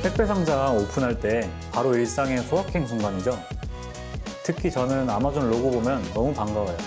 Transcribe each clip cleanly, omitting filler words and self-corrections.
택배 상자 오픈할 때 바로 일상의 소확행 순간이죠. 특히 저는 아마존 로고 보면 너무 반가워요.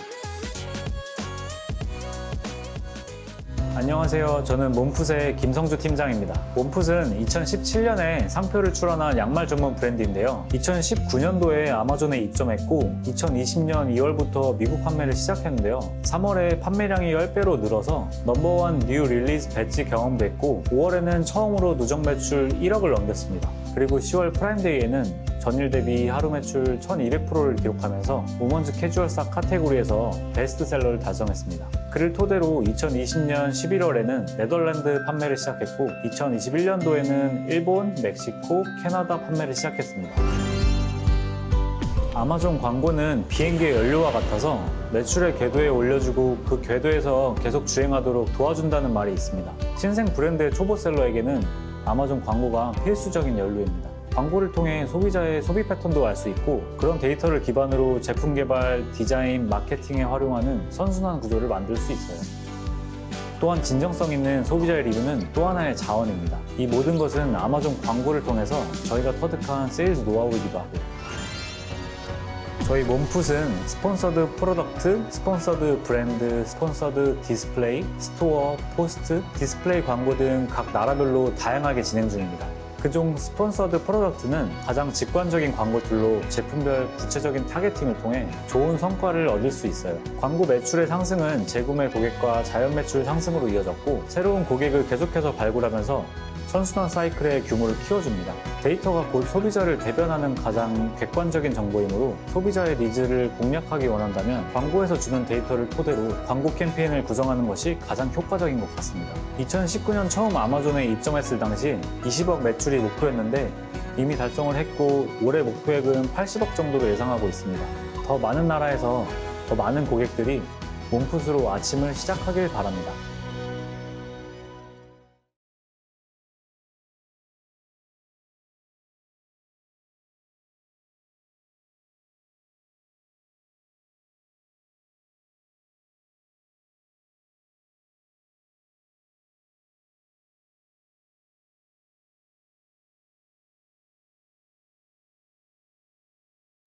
안녕하세요. 저는 몸풋의 김성주 팀장입니다. 몸풋은 2017년에 상표를 출원한 양말 전문 브랜드인데요. 2019년도에 아마존에 입점했고 2020년 2월부터 미국 판매를 시작했는데요. 3월에 판매량이 10배로 늘어서 넘버원 뉴 릴리즈 배지 경험도 했고 5월에는 처음으로 누적 매출 1억을 넘겼습니다. 그리고 10월 프라임데이에는 전일 대비 하루 매출 1200%를 기록하면서 우먼즈 캐주얼사 카테고리에서 베스트셀러를 달성했습니다. 그를 토대로 2020년 11월에는 네덜란드 판매를 시작했고 2021년도에는 일본, 멕시코, 캐나다 판매를 시작했습니다. 아마존 광고는 비행기의 연료와 같아서 매출의 궤도에 올려주고 그 궤도에서 계속 주행하도록 도와준다는 말이 있습니다. 신생 브랜드의 초보셀러에게는 아마존 광고가 필수적인 연료입니다. 광고를 통해 소비자의 소비 패턴도 알 수 있고 그런 데이터를 기반으로 제품 개발, 디자인, 마케팅에 활용하는 선순환 구조를 만들 수 있어요. 또한 진정성 있는 소비자의 리뷰는 또 하나의 자원입니다. 이 모든 것은 아마존 광고를 통해서 저희가 터득한 세일즈 노하우이기도 하고요. 저희 몸풋은 스폰서드 프로덕트, 스폰서드 브랜드, 스폰서드 디스플레이, 스토어, 포스트, 디스플레이 광고 등 각 나라별로 다양하게 진행 중입니다. 그중 스폰서드 프로덕트는 가장 직관적인 광고 툴로 제품별 구체적인 타겟팅을 통해 좋은 성과를 얻을 수 있어요. 광고 매출의 상승은 재구매 고객과 자연 매출 상승으로 이어졌고 새로운 고객을 계속해서 발굴하면서 선순환 사이클의 규모를 키워줍니다. 데이터가 곧 소비자를 대변하는 가장 객관적인 정보이므로 소비자의 니즈를 공략하기 원한다면 광고에서 주는 데이터를 토대로 광고 캠페인을 구성하는 것이 가장 효과적인 것 같습니다. 2019년 처음 아마존에 입점했을 당시 20억 매출이 목표였는데 이미 달성을 했고 올해 목표액은 80억 정도로 예상하고 있습니다. 더 많은 나라에서 더 많은 고객들이 몸풋으로 아침을 시작하길 바랍니다.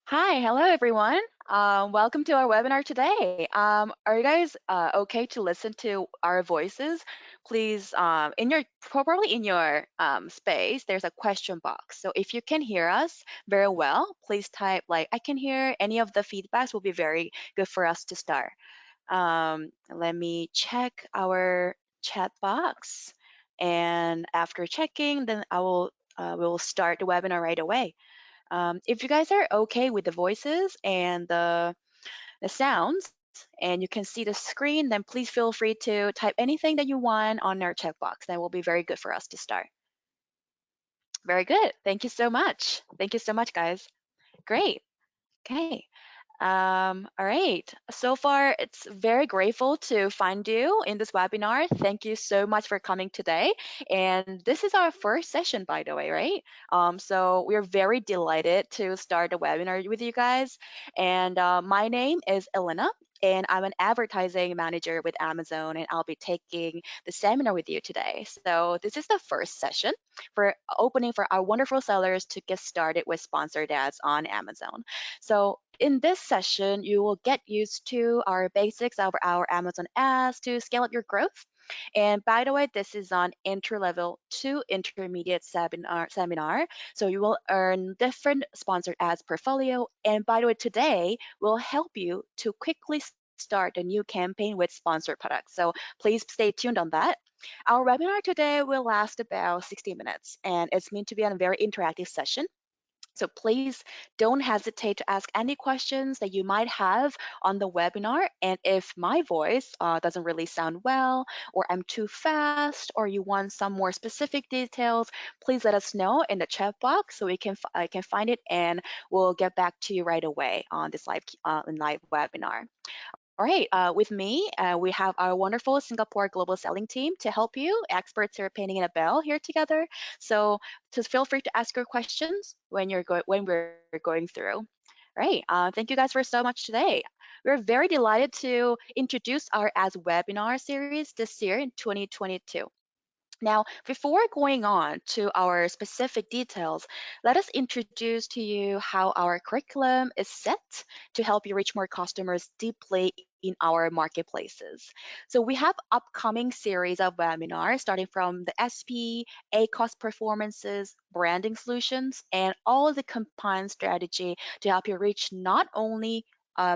Hi, hello everyone. Welcome to our webinar today. Are you guys okay to listen to our voices? Please, probably in your space, there's a question box. So if you can hear us very well, please type like I can hear. Any of the feedbacks will be very good for us to start. Let me check our chat box, and after checking, then we will start the webinar right away. If you guys are okay with the voices and the sounds, and you can see the screen, then please feel free to type anything that you want on our chat box. That will be very good for us to start. Very good. Thank you so much. Thank you so much, guys. Great. Okay. All right. So far, it's very grateful to find you in this webinar. Thank you so much for coming today. And this is our first session, by the way, right? So we're very delighted to start the webinar with you guys. And my name is Elena, and I'm an advertising manager with Amazon, and I'll be taking the seminar with you today. So this is the first session for opening for our wonderful sellers to get started with sponsored ads on Amazon. So in this session, you will get used to our basics of our Amazon ads to scale up your growth. And by the way, this is on entry level to intermediate seminar. So you will earn different sponsored ads portfolio. And by the way, today will help you to quickly start a new campaign with sponsored products. So please stay tuned on that. Our webinar today will last about 60 minutes, and it's meant to be a very interactive session. So please don't hesitate to ask any questions that you might have on the webinar. And if my voice doesn't really sound well, or I'm too fast, or you want some more specific details, please let us know in the chat box so I can find it, and we'll get back to you right away on this live webinar. All right, with me, we have our wonderful Singapore global selling team to help you. Experts are painting in a bell here together. So just feel free to ask your questions when we're going through. All right, thank you guys for so much today. We're very delighted to introduce our Ads webinar series this year in 2022. Now, before going on to our specific details, let us introduce to you how our curriculum is set to help you reach more customers deeply in our marketplaces. So we have upcoming series of webinars starting from the SP, cost performances, branding solutions, and all the combined strategy to help you reach not only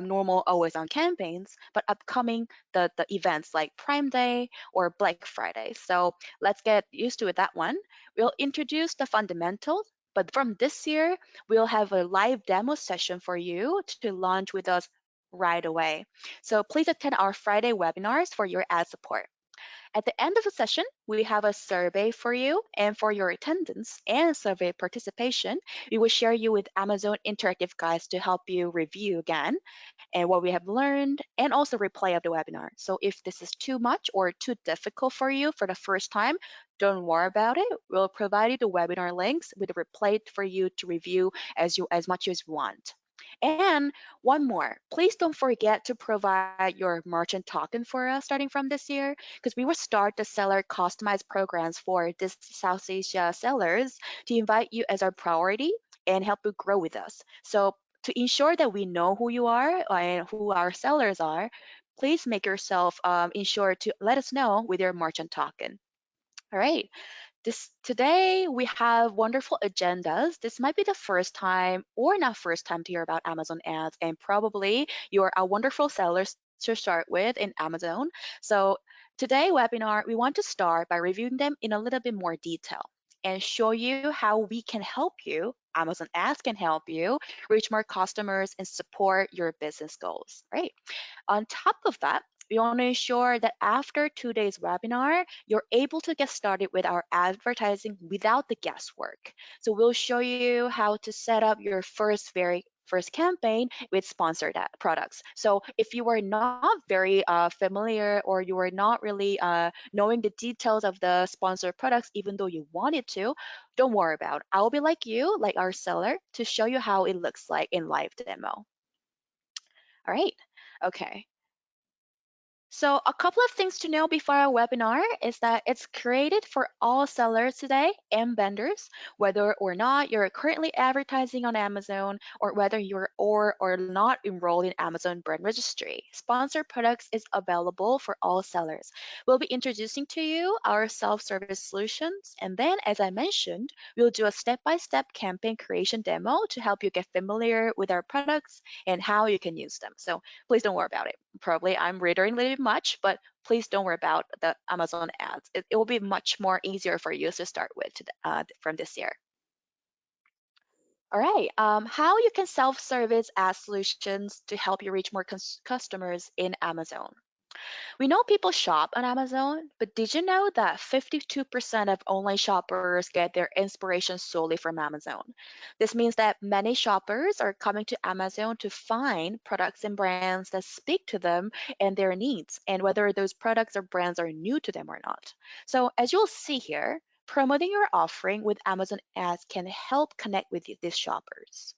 normal always on campaigns, but upcoming the events like Prime Day or Black Friday. So let's get used to it, that one. We'll introduce the fundamentals, but from this year, we'll have a live demo session for you to launch with us right away. So please attend our Friday webinars for your ad support. At the end of the session, we have a survey for you, and for your attendance and survey participation, we will share you with Amazon interactive guides to help you review again and what we have learned, and also replay of the webinar. So if this is too much or too difficult for you for the first time, don't worry about it. We'll provide you the webinar links with a replay for you to review as much as you want. And one more, please don't forget to provide your merchant token for us starting from this year, because we will start the seller customized programs for this South Asia sellers to invite you as our priority and help you grow with us. So to ensure that we know who you are and who our sellers are, please make yourself ensure to let us know with your merchant token. All right. This today we have wonderful agendas. This might be the first time or not first time to hear about Amazon ads, and probably you're a wonderful sellers to start with in Amazon. So today webinar, we want to start by reviewing them in a little bit more detail and show you how we can help you. Amazon ads can help you reach more customers and support your business goals, right? On top of that, we want to ensure that after today's webinar, you're able to get started with our advertising without the guesswork. So we'll show you how to set up your very first campaign with sponsored products. So if you are not very familiar, or you are not really knowing the details of the sponsored products, even though you wanted to, don't worry about it. I'll be like you, like our seller, to show you how it looks like in live demo. All right. Okay. So a couple of things to know before our webinar is that it's created for all sellers today and vendors, whether or not you're currently advertising on Amazon, or whether you're or not enrolled in Amazon brand registry. Sponsored products is available for all sellers. We'll be introducing to you our self-service solutions, and then, as I mentioned, we'll do a step-by-step campaign creation demo to help you get familiar with our products and how you can use them. So please don't worry about it. Probably I'm reiterating a little bit much, but please don't worry about the Amazon ads. It will be much more easier for you to start with from this year. All right, how you can self-service ad solutions to help you reach more customers in Amazon. We know people shop on Amazon, but did you know that 52% of online shoppers get their inspiration solely from Amazon? This means that many shoppers are coming to Amazon to find products and brands that speak to them and their needs, and whether those products or brands are new to them or not. So, as you'll see here, promoting your offering with Amazon ads can help connect with these shoppers.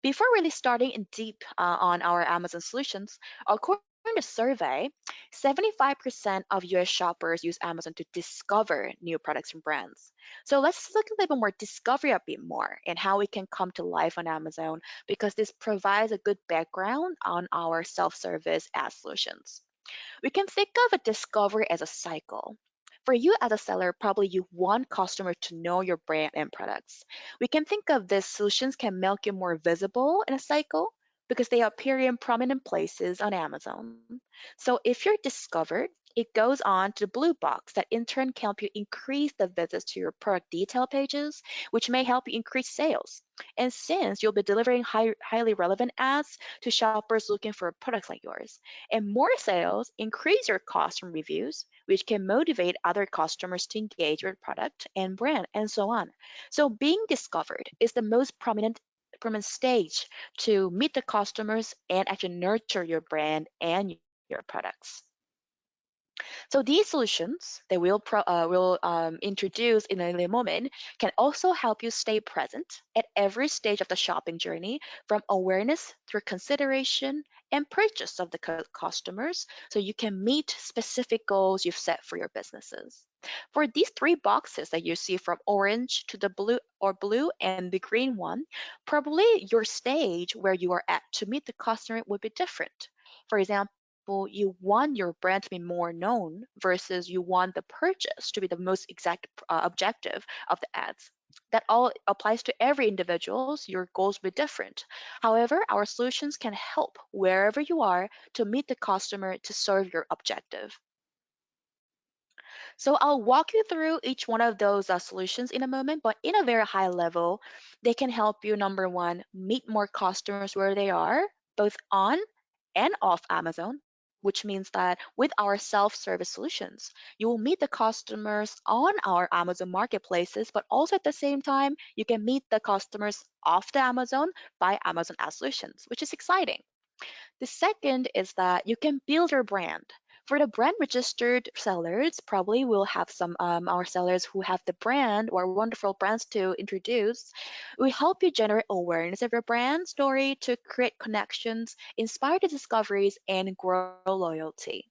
Before really starting in deep on our Amazon solutions, according to a survey, 75% of US shoppers use Amazon to discover new products and brands. So let's look a little bit more discovery a bit more and how we can come to life on Amazon, because this provides a good background on our self-service ad solutions. We can think of a discovery as a cycle. For you as a seller, probably you want customer to know your brand and products. We can think of these solutions can make you more visible in a cycle because they appear in prominent places on Amazon. So if you're discovered, it goes on to the blue box that in turn can help you increase the visits to your product detail pages, which may help you increase sales. And since you'll be delivering highly relevant ads to shoppers looking for products like yours, and more sales increase your costs from reviews, which can motivate other customers to engage with product and brand, and so on. So being discovered is the most prominent stage to meet the customers and actually nurture your brand and your products. So these solutions that we'll introduce in a moment can also help you stay present at every stage of the shopping journey, from awareness through consideration and purchase of the customers, so you can meet specific goals you've set for your businesses. For these three boxes that you see, from orange to the blue and the green one, probably your stage where you are at to meet the customer would be different. For example, you want your brand to be more known versus you want the purchase to be the most exact objective of the ads. That all applies to every individual's. Your goals will be different. However, our solutions can help wherever you are to meet the customer to serve your objective. So I'll walk you through each one of those solutions in a moment, but in a very high level, they can help you, number one, meet more customers where they are, both on and off Amazon, which means that with our self-service solutions, you will meet the customers on our Amazon marketplaces, but also at the same time, you can meet the customers off the Amazon by Amazon Ad Solutions, which is exciting. The second is that you can build your brand. For the brand registered sellers, probably we'll have some our sellers who have the brand or wonderful brands to introduce. We help you generate awareness of your brand story to create connections, inspire the discoveries, and grow loyalty.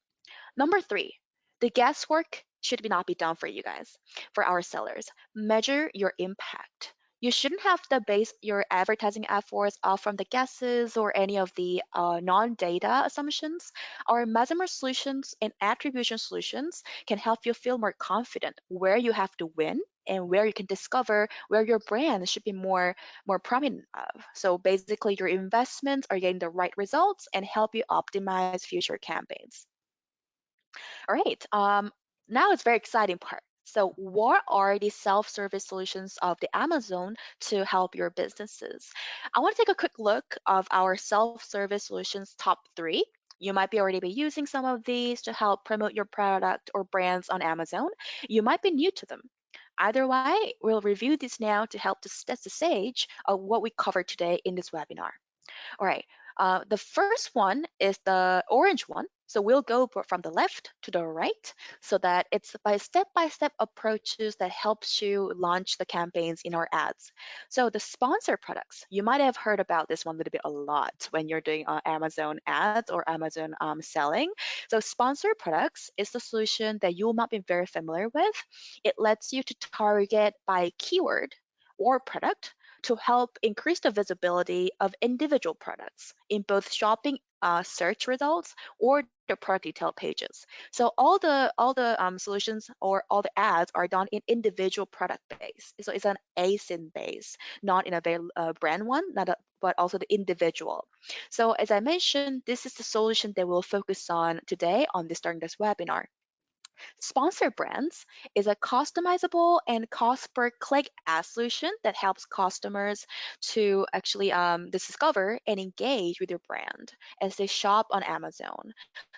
Number three, the guesswork should not be done for you guys, for our sellers. Measure your impact. You shouldn't have to base your advertising efforts off from the guesses or any of the non-data assumptions. Our measurement solutions and attribution solutions can help you feel more confident where you have to win and where you can discover where your brand should be more prominent of. So basically, your investments are getting the right results and help you optimize future campaigns. All right. Now it's very exciting part. So, what are the self-service solutions of the Amazon to help your businesses? I want to take a quick look of our self-service solutions top three. You might be already be using some of these to help promote your product or brands on Amazon. You might be new to them. Either way, we'll review this now to help to set the stage of what we covered today in this webinar. All right. The first one is the orange one. So we'll go from the left to the right so that it's by step-by-step approaches that helps you launch the campaigns in our ads. So the sponsor products, you might have heard about this one a little bit a lot when you're doing Amazon ads or Amazon selling. So sponsor products is the solution that you might be very familiar with. It lets you to target by keyword or product to help increase the visibility of individual products in both shopping search results or the product detail pages. So all the solutions or all the ads are done in individual product base. So it's an ASIN base, not in a very brand one, but also the individual. So as I mentioned, this is the solution that we'll focus on today on this during this webinar. Sponsor Brands is a customizable and cost per click ad solution that helps customers to actually discover and engage with your brand as they shop on Amazon.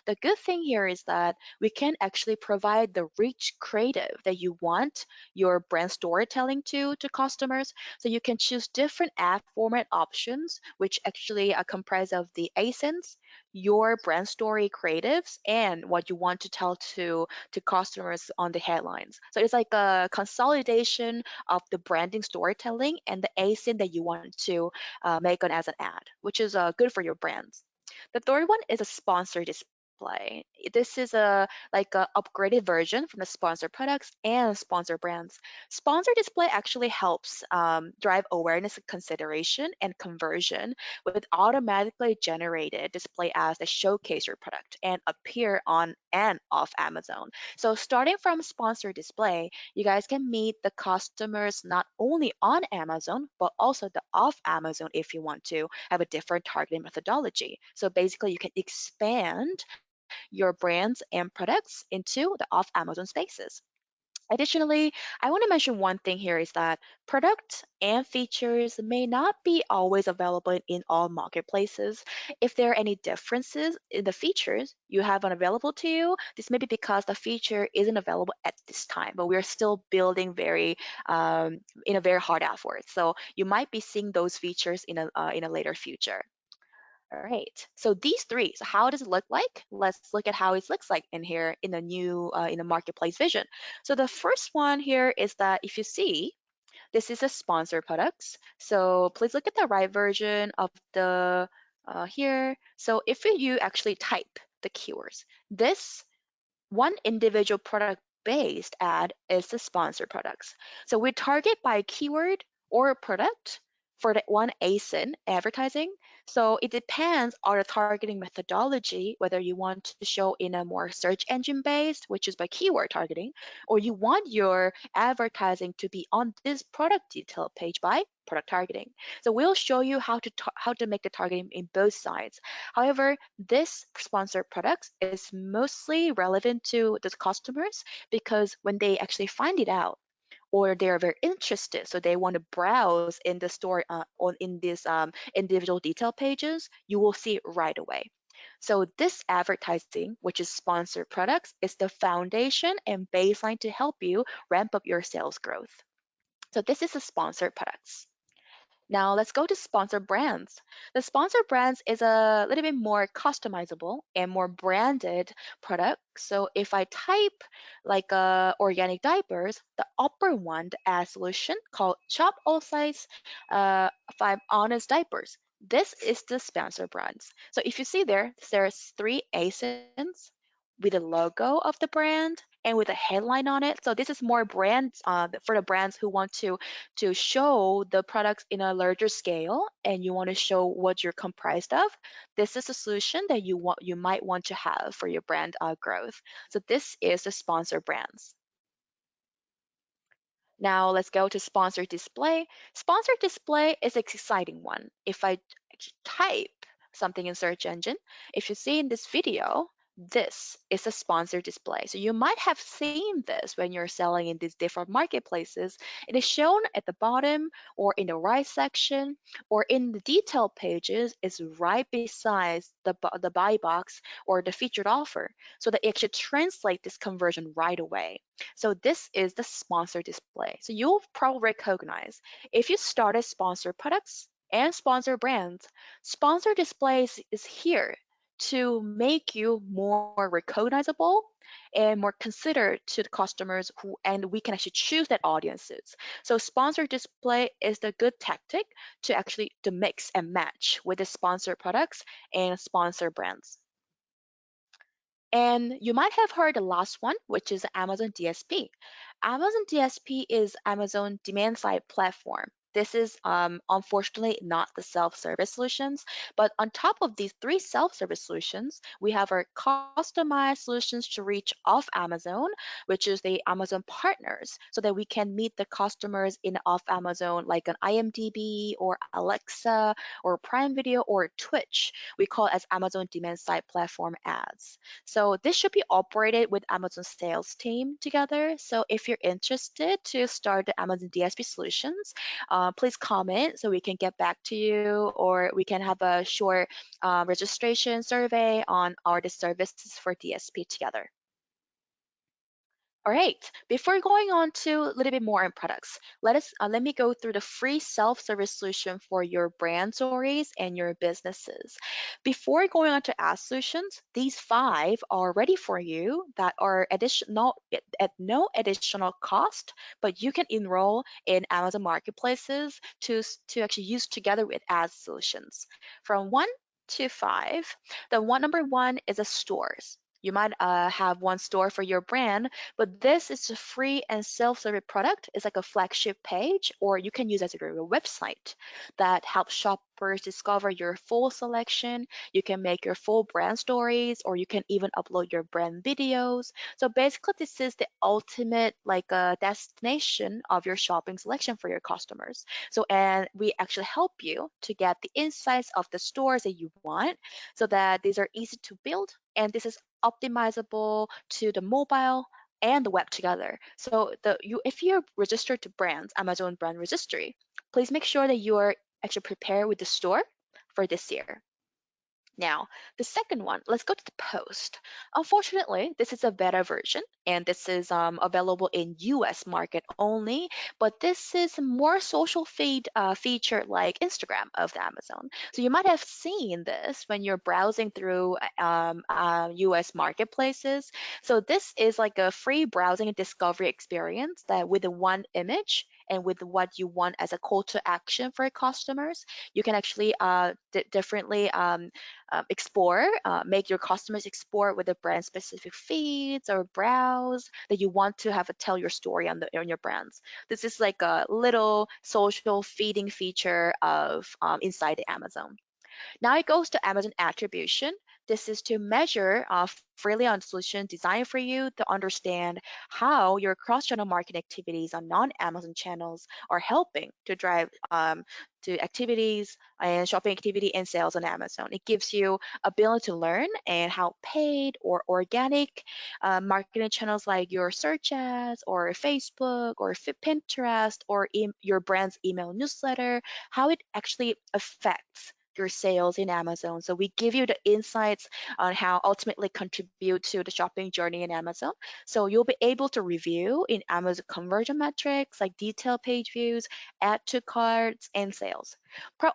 The good thing here is that we can actually provide the rich creative that you want your brand storytelling to customers. So you can choose different ad format options, which actually comprise of the ASINs, your brand story creatives, and what you want to tell to customers on the headlines. So it's like a consolidation of the branding storytelling and the ASIN that you want to make on as an ad, which is good for your brands. The third one is a sponsor display. This is a like a upgraded version from the sponsor products and sponsor brands. Sponsor display actually helps drive awareness and consideration and conversion with automatically generated display ads that showcase your product and appear on and off Amazon. So starting from sponsor display, you guys can meet the customers not only on Amazon, but also the off Amazon if you want to have a different targeting methodology. So basically you can expand your brands and products into the off Amazon spaces. Additionally, I want to mention one thing here is that products and features may not be always available in all marketplaces. If there are any differences in the features you have unavailable to you, this may be because the feature isn't available at this time, but we're still building very in a very hard effort. So you might be seeing those features in a later future. All right. So these three. So how does it look like? Let's look at how it looks like in here in the new in the marketplace vision. So the first one here is that if you see, this is a sponsored products. So please look at the right version of the here. So if you actually type the keywords, this one individual product based ad is the sponsored products. So we target by keyword or product for the one ASIN advertising. So it depends on the targeting methodology, whether you want to show in a more search engine based, which is by keyword targeting, or you want your advertising to be on this product detail page by product targeting. So we'll show you how to make the targeting in both sides. However, this sponsored products is mostly relevant to the customers because when they actually find it out or they're very interested, so they want to browse in the store on in these individual detail pages, you will see it right away. So this advertising, which is sponsored products, is the foundation and baseline to help you ramp up your sales growth. So this is the sponsored products. Now let's go to sponsor brands. The sponsor brands is a little bit more customizable and more branded product. So if I type like organic diapers, the upper one, the ad solution called Shop All Size 5 Honest Diapers. This is the sponsor brands. So if you see there, there's three ASINs with the logo of the brand and with a headline on it. So this is more brands for the brands who want to show the products in a larger scale and you want to show what you're comprised of. This is a solution that you might want to have for your brand growth. So this is the sponsor brands. Now let's go to sponsored display. Sponsored display is an exciting one. If I type something in search engine, if you see in this video, this is a sponsored display. So you might have seen this when you're selling in these different marketplaces. It is shown at the bottom or in the right section or in the detail pages is right beside the buy box or the featured offer so that it should translate this conversion right away. So this is the sponsored display. So you'll probably recognize if you started sponsored products and sponsor brands, sponsor displays is here to make you more recognizable and more considered to the customers who and we can actually choose that audiences. So sponsor display is the good tactic to actually to mix and match with the sponsored products and sponsor brands. And you might have heard the last one, which is Amazon DSP. Amazon DSP is Amazon demand side platform. This is unfortunately not the self-service solutions, but on top of these three self-service solutions, we have our customized solutions to reach off Amazon, which is the Amazon partners, so that we can meet the customers in off Amazon, like an IMDb or Alexa or Prime Video or Twitch. We call it as Amazon demand side platform ads. So this should be operated with Amazon sales team together. So if you're interested to start the Amazon DSP solutions, please comment so we can get back to you or we can have a short registration survey on our services for DSP together. All right, before going on to a little bit more on products, let me go through the free self-service solution for your brand stories and your businesses. Before going on to ad solutions, these five are ready for you that are additional at no additional cost, but you can enroll in Amazon marketplaces to actually use together with ad solutions. From 1 to 5, the one number one is a stores. You might have one store for your brand, but this is a free and self-service product. It's like a flagship page, or you can use it as your website that helps shoppers discover your full selection. You can make your full brand stories, or you can even upload your brand videos. So basically, this is the ultimate like destination of your shopping selection for your customers. So, and we actually help you to get the insights of the stores that you want, so that these are easy to build, and this is optimizable to the mobile and the web together. So if you're registered to brands, Amazon brand registry, please make sure that you are actually prepared with the store for this year. Now, the second one, let's go to the post. Unfortunately, this is a beta version and this is available in US market only, but this is more social feed feature like Instagram of the Amazon. So you might have seen this when you're browsing through US marketplaces. So this is like a free browsing and discovery experience that with the one image and with what you want as a call to action for customers, you can actually differently explore, make your customers explore with the brand specific feeds or browse that you want to have a tell your story on your brands. This is like a little social feeding feature of inside the Amazon. Now it goes to Amazon Attribution. This is to measure freely on solution designed for you to understand how your cross-channel marketing activities on non-Amazon channels are helping to drive to activities and shopping activity and sales on Amazon. It gives you ability to learn and how paid or organic marketing channels like your search ads or Facebook or Pinterest or your brand's email newsletter, how it actually affects your sales in Amazon. So we give you the insights on how ultimately contribute to the shopping journey in Amazon. So you'll be able to review in Amazon conversion metrics like detailed page views, add to carts, and sales.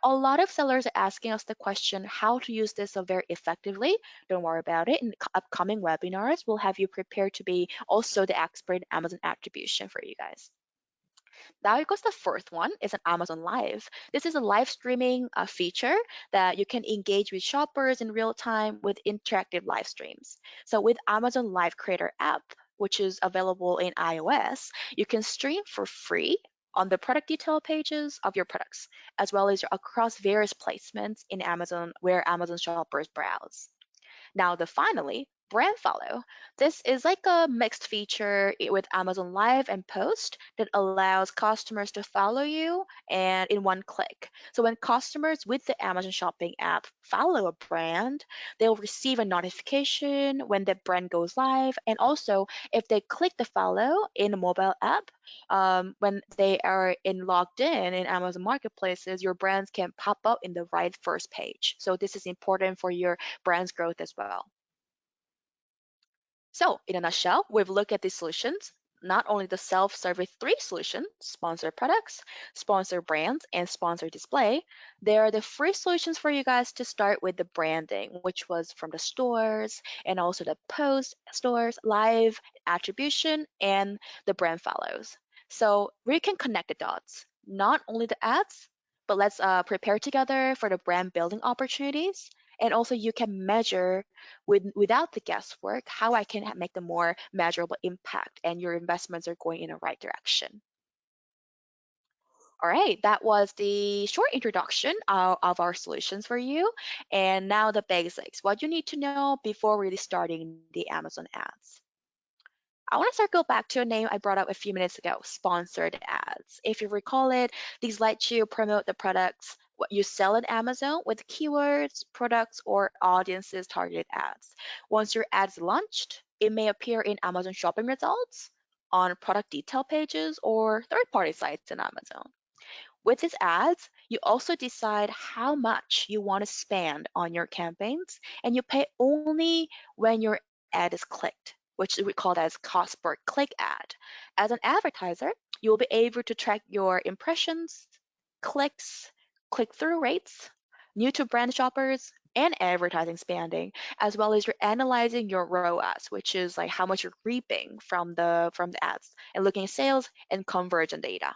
A lot of sellers are asking us the question how to use this so very effectively. Don't worry about it. In upcoming webinars, we'll have you prepared to be also the expert in Amazon attribution for you guys. Now it goes the fourth one is an Amazon Live. This is a live streaming feature that you can engage with shoppers in real time with interactive live streams. So with Amazon Live Creator app, which is available in iOS, you can stream for free on the product detail pages of your products, as well as across various placements in Amazon where Amazon shoppers browse. Now, the finally, brand follow. This is like a mixed feature with Amazon Live and Post that allows customers to follow you and in one click. So when customers with the Amazon Shopping app follow a brand, they'll receive a notification when the brand goes live. And also, if they click the follow in a mobile app, when they are logged in Amazon marketplaces, your brands can pop up in the right first page. So this is important for your brand's growth as well. So, in a nutshell, we've looked at these solutions, not only the self-service three solution, sponsor products, sponsor brands, and sponsor display. There are the free solutions for you guys to start with the branding, which was from the stores and also the post stores, live attribution, and the brand follows. So we can connect the dots, not only the ads, but let's prepare together for the brand building opportunities. And also you can measure without the guesswork, how I can make the more measurable impact and your investments are going in the right direction. All right, that was the short introduction of our solutions for you. And now the basics, what you need to know before really starting the Amazon ads. I want to circle back to a name I brought up a few minutes ago, sponsored ads. If you recall it, these let you promote the products what you sell on Amazon with keywords, products, or audiences targeted ads. Once your ad's launched, it may appear in Amazon shopping results, on product detail pages, or third-party sites in Amazon. With these ads, you also decide how much you want to spend on your campaigns, and you pay only when your ad is clicked, which we call as cost per click ad. As an advertiser, you'll be able to track your impressions, clicks, click-through rates, new to brand shoppers, and advertising spending, as well as you're analyzing your ROAS, which is like how much you're reaping from the ads, and looking at sales and conversion data.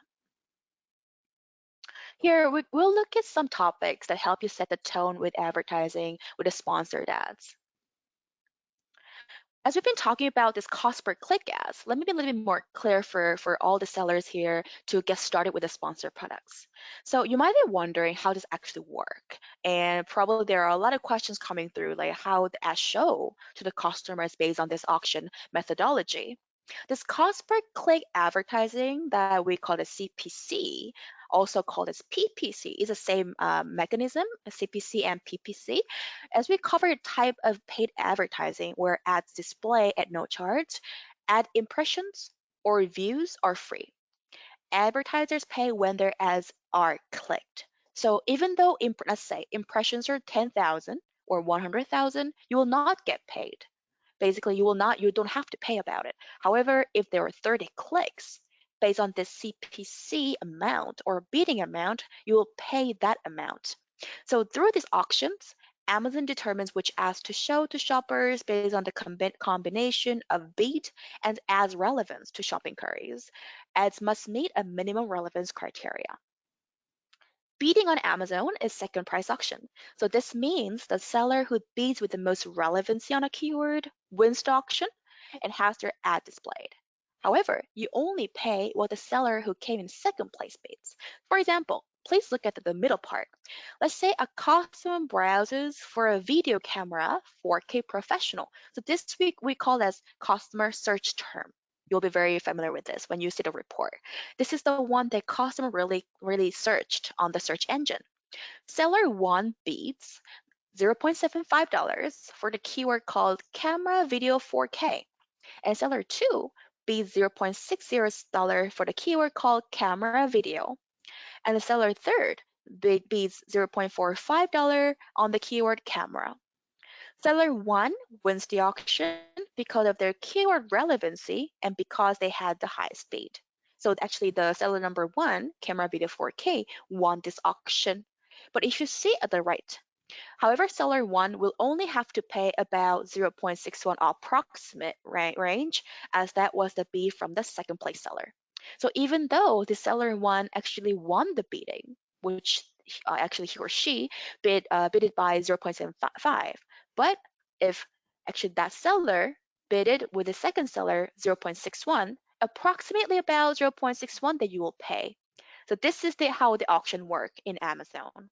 Here, we'll look at some topics that help you set the tone with advertising with the sponsored ads. As we've been talking about this cost per click ads, let me be a little bit more clear for all the sellers here to get started with the sponsored products. So you might be wondering how this actually work. And probably there are a lot of questions coming through, like how the ads show to the customers based on this auction methodology. This cost per click advertising that we call the CPC, also called as PPC, is the same mechanism, CPC and PPC. As we cover type of paid advertising where ads display at no charge, ad impressions or views are free. Advertisers pay when their ads are clicked. So even though, let's say, impressions are 10,000 or 100,000, you will not get paid. Basically, you don't have to pay about it. However, if there are 30 clicks based on this CPC amount or bidding amount, you will pay that amount. So through these auctions, Amazon determines which ads to show to shoppers based on the combination of bid and ads relevance to shopping queries. Ads must meet a minimum relevance criteria. Bidding on Amazon is second price auction. So this means the seller who bids with the most relevancy on a keyword wins the auction and has their ad displayed. However, you only pay what the seller who came in second place bids. For example, please look at the middle part. Let's say a customer browses for a video camera 4K professional. So this week we call as customer search term. You'll be very familiar with this when you see the report. This is the one that customer really searched on the search engine. Seller 1 bids $0.75 for the keyword called camera video 4K, and seller 2 bids $0.60 for the keyword called camera video, and the seller third bids $0.45 on the keyword camera. Seller 1 wins the auction because of their keyword relevancy and because they had the highest bid. So actually the seller number 1, camera video 4K, won this auction. But if you see at the right, however, seller 1 will only have to pay about 0.61 approximate range, as that was the bid from the second place seller. So even though the seller 1 actually won the bidding, which actually he or she bidded by 0.75, but if actually that seller bidded with the second seller 0.61, approximately about 0.61 that you will pay. So this is how the auction work in Amazon.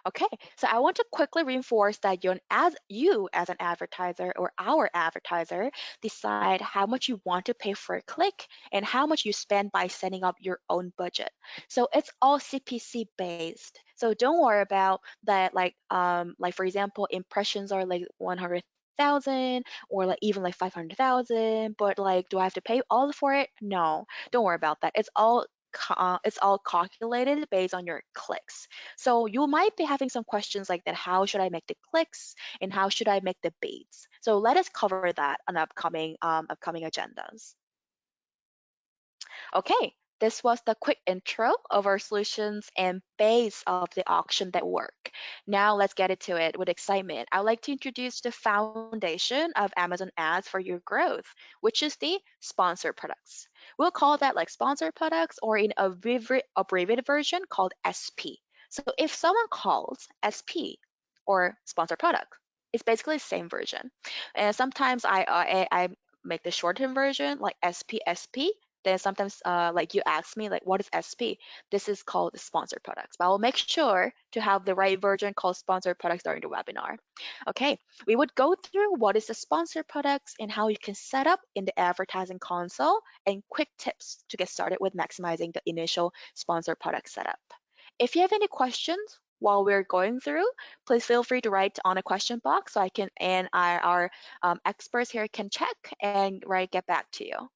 Okay, so I want to quickly reinforce that you as an advertiser or our advertiser decide how much you want to pay for a click and how much you spend by setting up your own budget. So it's all CPC based. So don't worry about that like for example, impressions are like 100,000 or like even like 500,000, but like do I have to pay all for it? No, don't worry about that. It's all calculated based on your clicks. So you might be having some questions like that. How should I make the clicks and how should I make the bids? So let us cover that on upcoming agendas. Okay, this was the quick intro of our solutions and base of the auction that work. Now let's get into it with excitement. I'd like to introduce the foundation of Amazon ads for your growth, which is the sponsored products. We'll call that like sponsored products or in a abbreviated version called SP. So if someone calls SP or sponsored product, it's basically the same version. And sometimes I make the shortened version like SP. Then sometimes like you ask me like what is SP? This is called sponsored products. But I will make sure to have the right version called sponsored products during the webinar. Okay, we would go through what is the sponsored products and how you can set up in the advertising console and quick tips to get started with maximizing the initial sponsored product setup. If you have any questions while we're going through, please feel free to write on a question box so I can and our experts here can check and get back to you.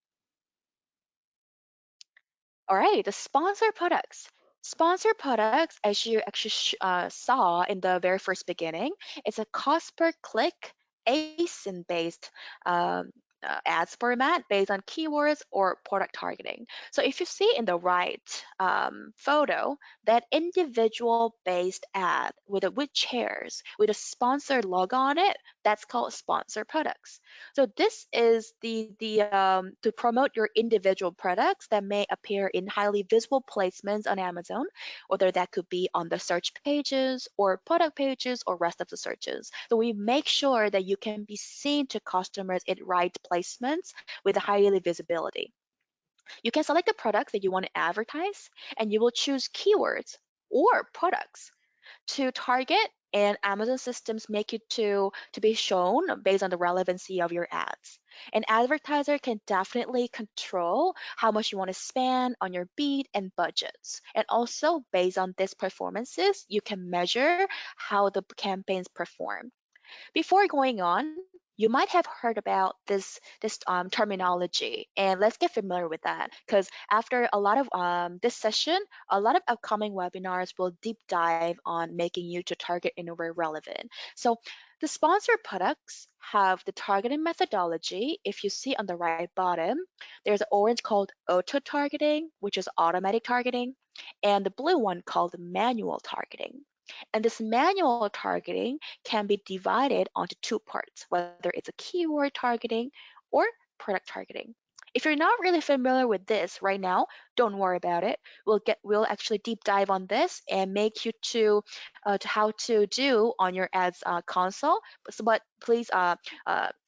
All right, the sponsored products. Sponsored products, as you actually saw in the very first beginning, it's a cost per click ASIN-based ads format based on keywords or product targeting. So if you see in the right photo, that individual based ad with chairs with a sponsored logo on it, that's called sponsored products. So this is the to promote your individual products that may appear in highly visible placements on Amazon, whether that could be on the search pages or product pages or rest of the searches. So we make sure that you can be seen to customers in right placements with highly visibility. You can select the products that you want to advertise, and you will choose keywords or products to target, and Amazon systems make it to be shown based on the relevancy of your ads. An advertiser can definitely control how much you want to spend on your bid and budgets. And also based on these performances, you can measure how the campaigns perform. Before going on, You might have heard about this terminology, and let's get familiar with that. Because after a lot of this session, a lot of upcoming webinars will deep dive on making YouTube target in a way relevant. So the sponsored products have the targeting methodology. If you see on the right bottom, there's an orange called auto targeting, which is automatic targeting, and the blue one called manual targeting. And this manual targeting can be divided onto two parts, whether it's a keyword targeting or product targeting. If you're not really familiar with this right now, don't worry about it. We'll actually deep dive on this and make you to how to do on your ads console. But please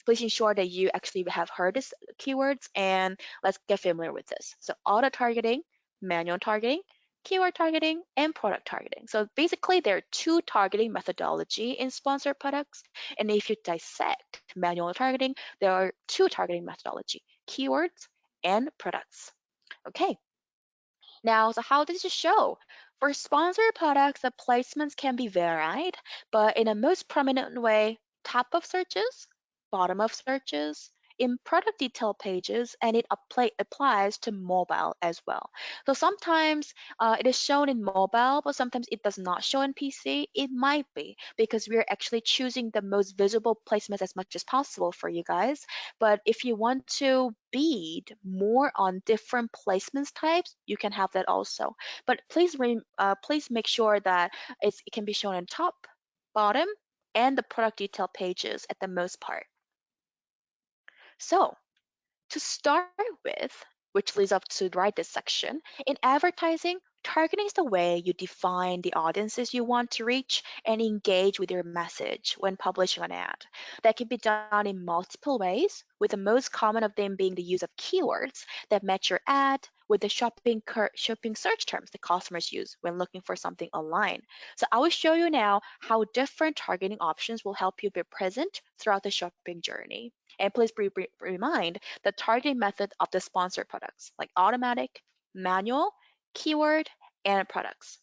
ensure that you actually have heard these keywords, and let's get familiar with this. So auto targeting, manual targeting, keyword targeting, and product targeting. So basically, there are two targeting methodology in sponsored products. And if you dissect manual targeting, there are two targeting methodology, keywords and products. Okay, now, so how does it show? For sponsored products, the placements can be varied, but in a most prominent way, top of searches, bottom of searches, in product detail pages, and it applies to mobile as well. So sometimes it is shown in mobile, but sometimes it does not show in PC. It might be because we're actually choosing the most visible placements as much as possible for you guys. But if you want to bid more on different placements types, you can have that also. But please make sure that it can be shown on top, bottom, and the product detail pages at the most part. So to start with, which leads up to right this section, in advertising, targeting is the way you define the audiences you want to reach and engage with your message when publishing an ad. That can be done in multiple ways, with the most common of them being the use of keywords that match your ad with the shopping search terms that customers use when looking for something online. So I will show you now how different targeting options will help you be present throughout the shopping journey. And please remind the targeting method of the sponsored products like automatic, manual, keyword, and products.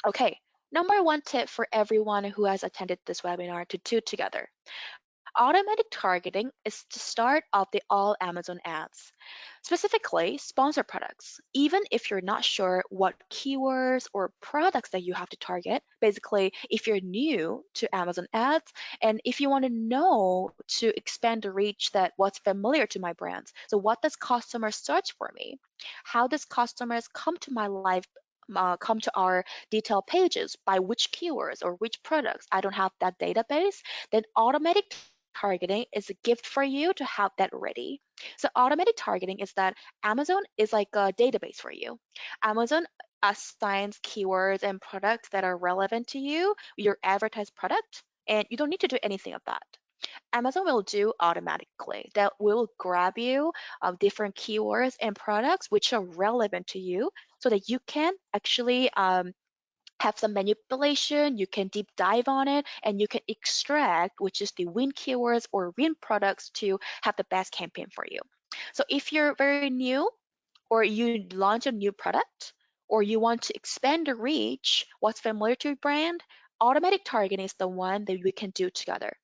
Okay, number one tip for everyone who has attended this webinar to do together. Automatic targeting is the start of the all Amazon ads, specifically sponsored products. Even if you're not sure what keywords or products that you have to target, basically, if you're new to Amazon ads and if you want to know to expand the reach that what's familiar to my brands. So, what does customers search for me? How does customers come to my live? Come to our detail pages by which keywords or which products. I don't have that database, then automatic targeting is a gift for you to have that ready. So automatic targeting is that Amazon is like a database for you. Amazon assigns keywords and products that are relevant to you, your advertised product, and you don't need to do anything of that. Amazon will do automatically. That will grab you different keywords and products which are relevant to you so that you can actually have some manipulation, you can deep dive on it, and you can extract which is the win keywords or win products to have the best campaign for you. So if you're very new or you launch a new product or you want to expand the reach, what's familiar to your brand, automatic targeting is the one that we can do together.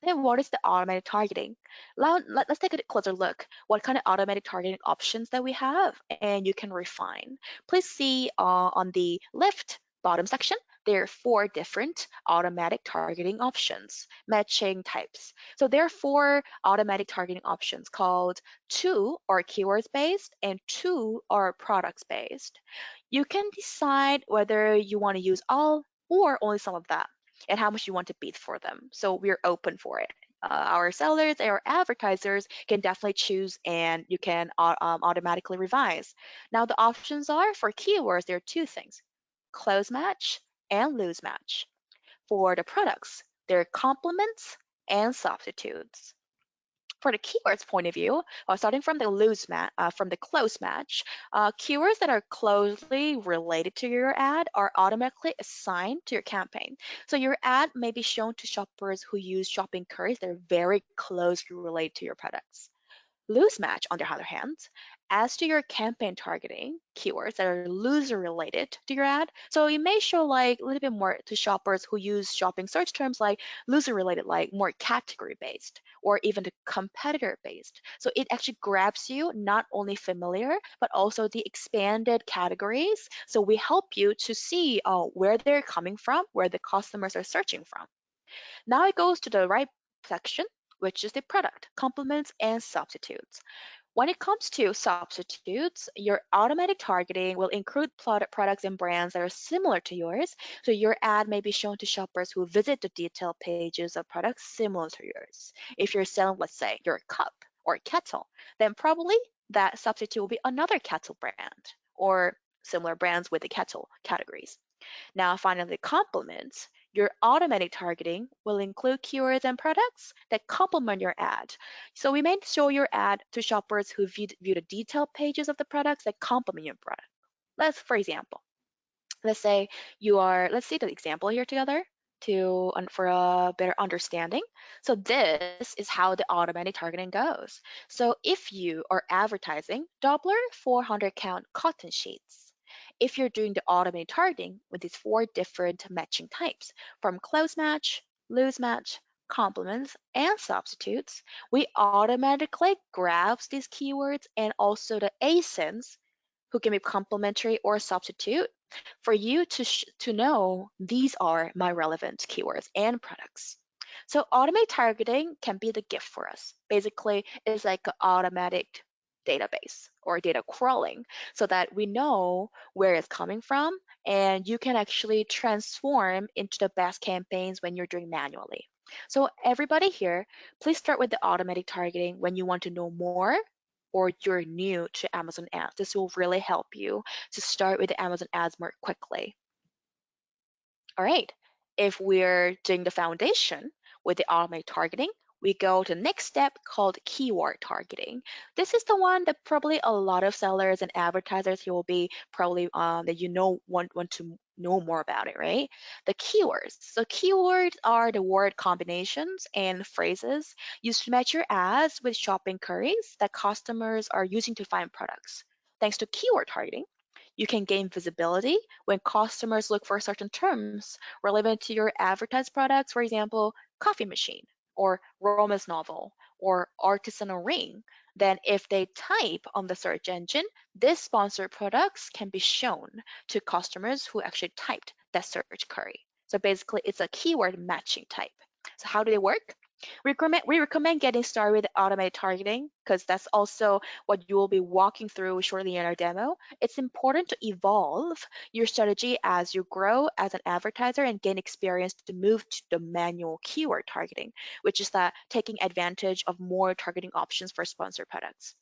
Then what is the automatic targeting? Let's take a closer look what kind of automatic targeting options that we have and you can refine. Please see on the left bottom section, there are four different automatic targeting options, matching types. So there are four automatic targeting options called two are keywords based and two are products based. You can decide whether you want to use all or only some of that and how much you want to bid for them. So we're open for it. Our sellers, our advertisers can definitely choose and you can automatically revise. Now the options are for keywords, there are two things, close match and lose match. For the products, there are complements and substitutes. For the keywords point of view, starting from from the close match, keywords that are closely related to your ad are automatically assigned to your campaign. So your ad may be shown to shoppers who use shopping queries that are very closely related to your products. Loose match, on the other hand, adds to your campaign targeting keywords that are loosely related to your ad. So it may show like a little bit more to shoppers who use shopping search terms like loosely related, like more category based or even the competitor based. So it actually grabs you not only familiar, but also the expanded categories. So we help you to see where they're coming from, where the customers are searching from. Now it goes to the right section, which is the product, complements, and substitutes. When it comes to substitutes, your automatic targeting will include products and brands that are similar to yours. So your ad may be shown to shoppers who visit the detailed pages of products similar to yours. If you're selling, let's say, your cup or kettle, then probably that substitute will be another kettle brand or similar brands with the kettle categories. Now, finally, complements. Your automatic targeting will include keywords and products that complement your ad. So we may show your ad to shoppers who view the detailed pages of the products that complement your product. For example, let's say let's see the example here together for a better understanding. So this is how the automatic targeting goes. So if you are advertising Doppler 400 count cotton sheets, if you're doing the automated targeting with these four different matching types, from close match, loose match, complements, and substitutes, we automatically grabs these keywords and also the ASINs who can be complementary or substitute for you to know these are my relevant keywords and products. So automated targeting can be the gift for us. Basically, it's like an automatic database or data crawling so that we know where it's coming from and you can actually transform into the best campaigns when you're doing manually. So everybody here, please start with the automatic targeting when you want to know more or you're new to Amazon ads. This will really help you to start with the Amazon ads more quickly. All right, if we're doing the foundation with the automated targeting, we go to the next step called keyword targeting. This is the one that probably a lot of sellers and advertisers you will be probably that want to know more about it, right? The keywords. So keywords are the word combinations and phrases used to match your ads with shopping queries that customers are using to find products. Thanks to keyword targeting, you can gain visibility when customers look for certain terms relevant to your advertised products, for example, coffee machine or romance novel or artisanal ring. Then if they type on the search engine, these sponsored products can be shown to customers who actually typed that search query. So basically, it's a keyword matching type. So how do they work? We recommend getting started with automated targeting because that's also what you will be walking through shortly in our demo. It's important to evolve your strategy as you grow as an advertiser and gain experience to move to the manual keyword targeting, which is that taking advantage of more targeting options for sponsored products.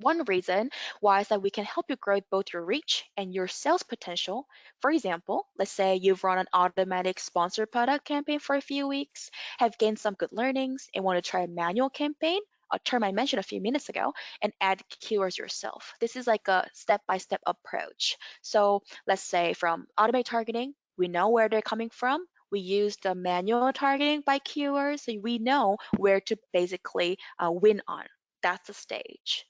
One reason why is that we can help you grow both your reach and your sales potential. For example, let's say you've run an automatic sponsored product campaign for a few weeks, have gained some good learnings, and want to try a manual campaign, a term I mentioned a few minutes ago, and add keywords yourself. This is like a step-by-step approach. So let's say from automated targeting, we know where they're coming from. We use the manual targeting by keywords, so we know where to basically win on. That's the stage.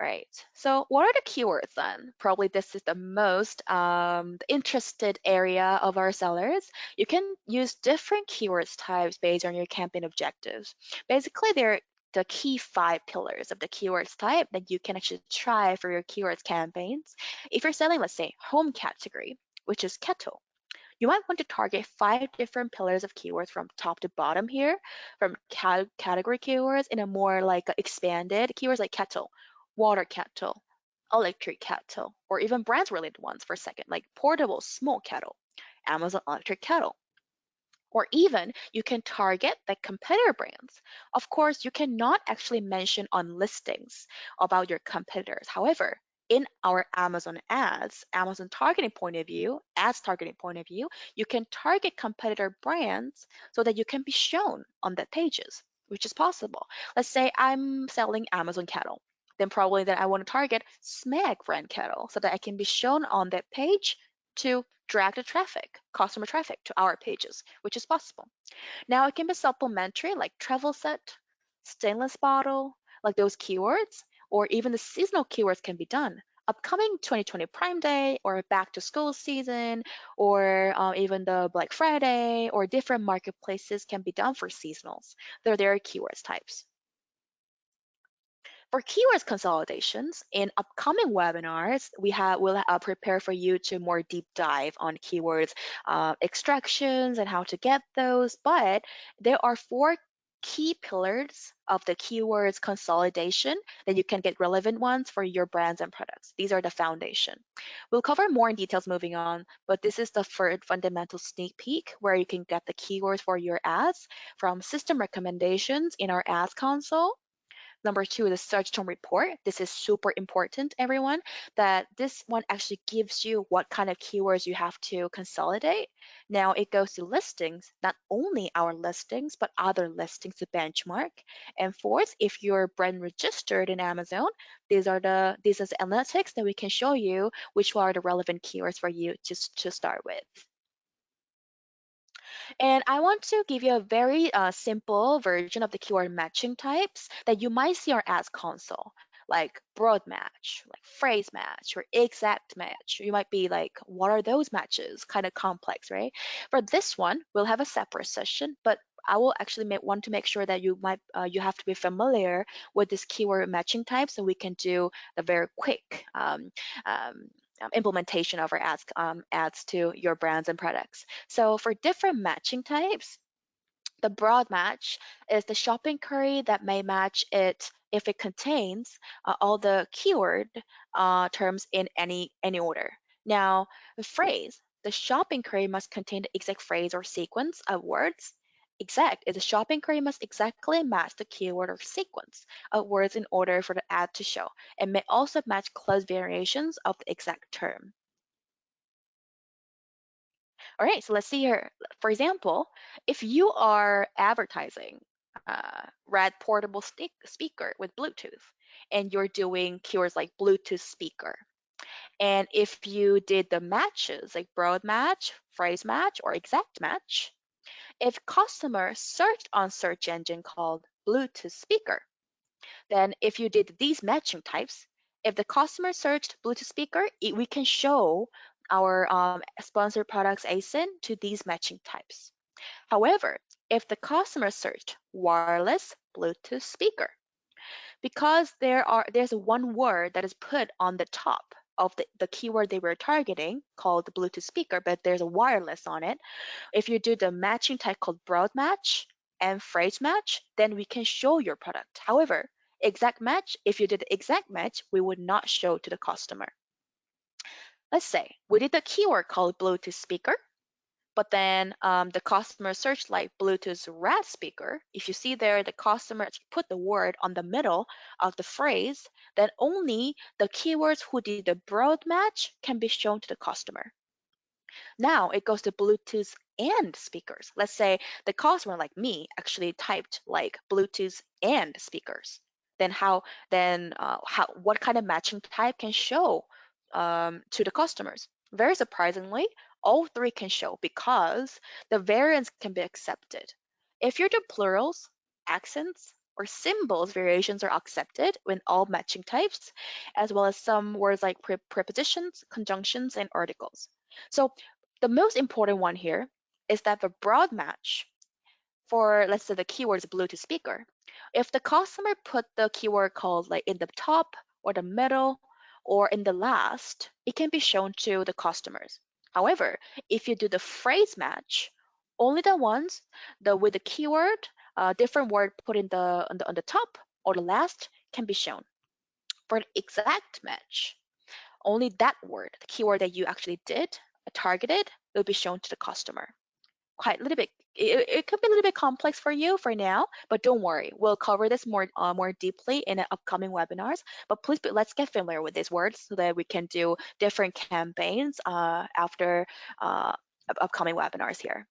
All right, so what are the keywords then? Probably this is the most interested area of our sellers. You can use different keywords types based on your campaign objectives. Basically, they're the key 5 pillars of the keywords type that you can actually try for your keywords campaigns. If you're selling, let's say, home category, which is kettle, you might want to target 5 different pillars of keywords from top to bottom here, from category keywords in a more like expanded keywords like kettle, water kettle, electric kettle, or even brands related ones for a second, like portable small kettle, Amazon electric kettle. Or even you can target the competitor brands. Of course, you cannot actually mention on listings about your competitors. However, in our Amazon ads, Amazon targeting point of view, ads targeting point of view, you can target competitor brands so that you can be shown on the pages, which is possible. Let's say I'm selling Amazon cattle. Then probably that I want to target Smeg brand cattle so that I can be shown on that page to drag the traffic, customer traffic to our pages, which is possible. Now it can be supplementary like travel set, stainless bottle, like those keywords, or even the seasonal keywords can be done. Upcoming 2020 Prime Day or back to school season, or even the Black Friday or different marketplaces can be done for seasonals. They're their keywords types. For keywords consolidations, in upcoming webinars, we'll prepare for you to more deep dive on keywords extractions and how to get those. But there are four key pillars of the keywords consolidation that you can get relevant ones for your brands and products. These are the foundation. We'll cover more in details moving on, but this is the first fundamental sneak peek where you can get the keywords for your ads from system recommendations in our ads console. Number two, the search term report. This is super important, everyone, that this one actually gives you what kind of keywords you have to consolidate. Now it goes to listings, not only our listings, but other listings to benchmark. And fourth, if you're brand registered in Amazon, these are the analytics that we can show you which are the relevant keywords for you to start with. And I want to give you a very simple version of the keyword matching types that you might see our ads console, like broad match, like phrase match, or exact match. You might be like, what are those matches? Kind of complex, right? For this one, we'll have a separate session, but I will actually want to make sure that you have to be familiar with this keyword matching type so we can do the very quick um, implementation of our ads to your brands and products. So for different matching types, the broad match is the shopping query that may match it if it contains all the keyword terms in any order. Now, the phrase, the shopping query must contain the exact phrase or sequence of words. Exact is the shopping query must exactly match the keyword or sequence of words in order for the ad to show. It may also match close variations of the exact term. All right, so let's see here. For example, if you are advertising red portable speaker with Bluetooth, and you're doing keywords like Bluetooth speaker, and if you did the matches like broad match, phrase match, or exact match, if customer searched on search engine called Bluetooth speaker, then if you did these matching types, if the customer searched Bluetooth speaker, we can show our sponsored products ASIN to these matching types. However, if the customer searched wireless Bluetooth speaker, because there's one word that is put on the top of the keyword they were targeting called the Bluetooth speaker, but there's a wireless on it. If you do the matching type called broad match and phrase match, then we can show your product. However, exact match, if you did the exact match, we would not show to the customer. Let's say we did the keyword called Bluetooth speaker, but then the customer searched like Bluetooth red speaker. If you see there, the customer put the word on the middle of the phrase, then only the keywords who did the broad match can be shown to the customer. Now it goes to Bluetooth and speakers. Let's say the customer, like me, actually typed like Bluetooth and speakers. Then what kind of matching type can show to the customers? Very surprisingly, all three can show because the variants can be accepted. If you do plurals, accents, or symbols, variations are accepted when all matching types, as well as some words like prepositions, conjunctions, and articles. So the most important one here is that the broad match for, let's say, the keywords Bluetooth speaker, if the customer put the keyword called like in the top or the middle or in the last, it can be shown to the customers. However, if you do the phrase match, only the ones with the keyword, different word put in on the top or the last can be shown. For the exact match, only that word, the keyword that you actually did, targeted, will be shown to the customer. Quite a little bit, it could be a little bit complex for you for now, but don't worry. We'll cover this more deeply in the upcoming webinars. But please, let's get familiar with these words so that we can do different campaigns after upcoming webinars here.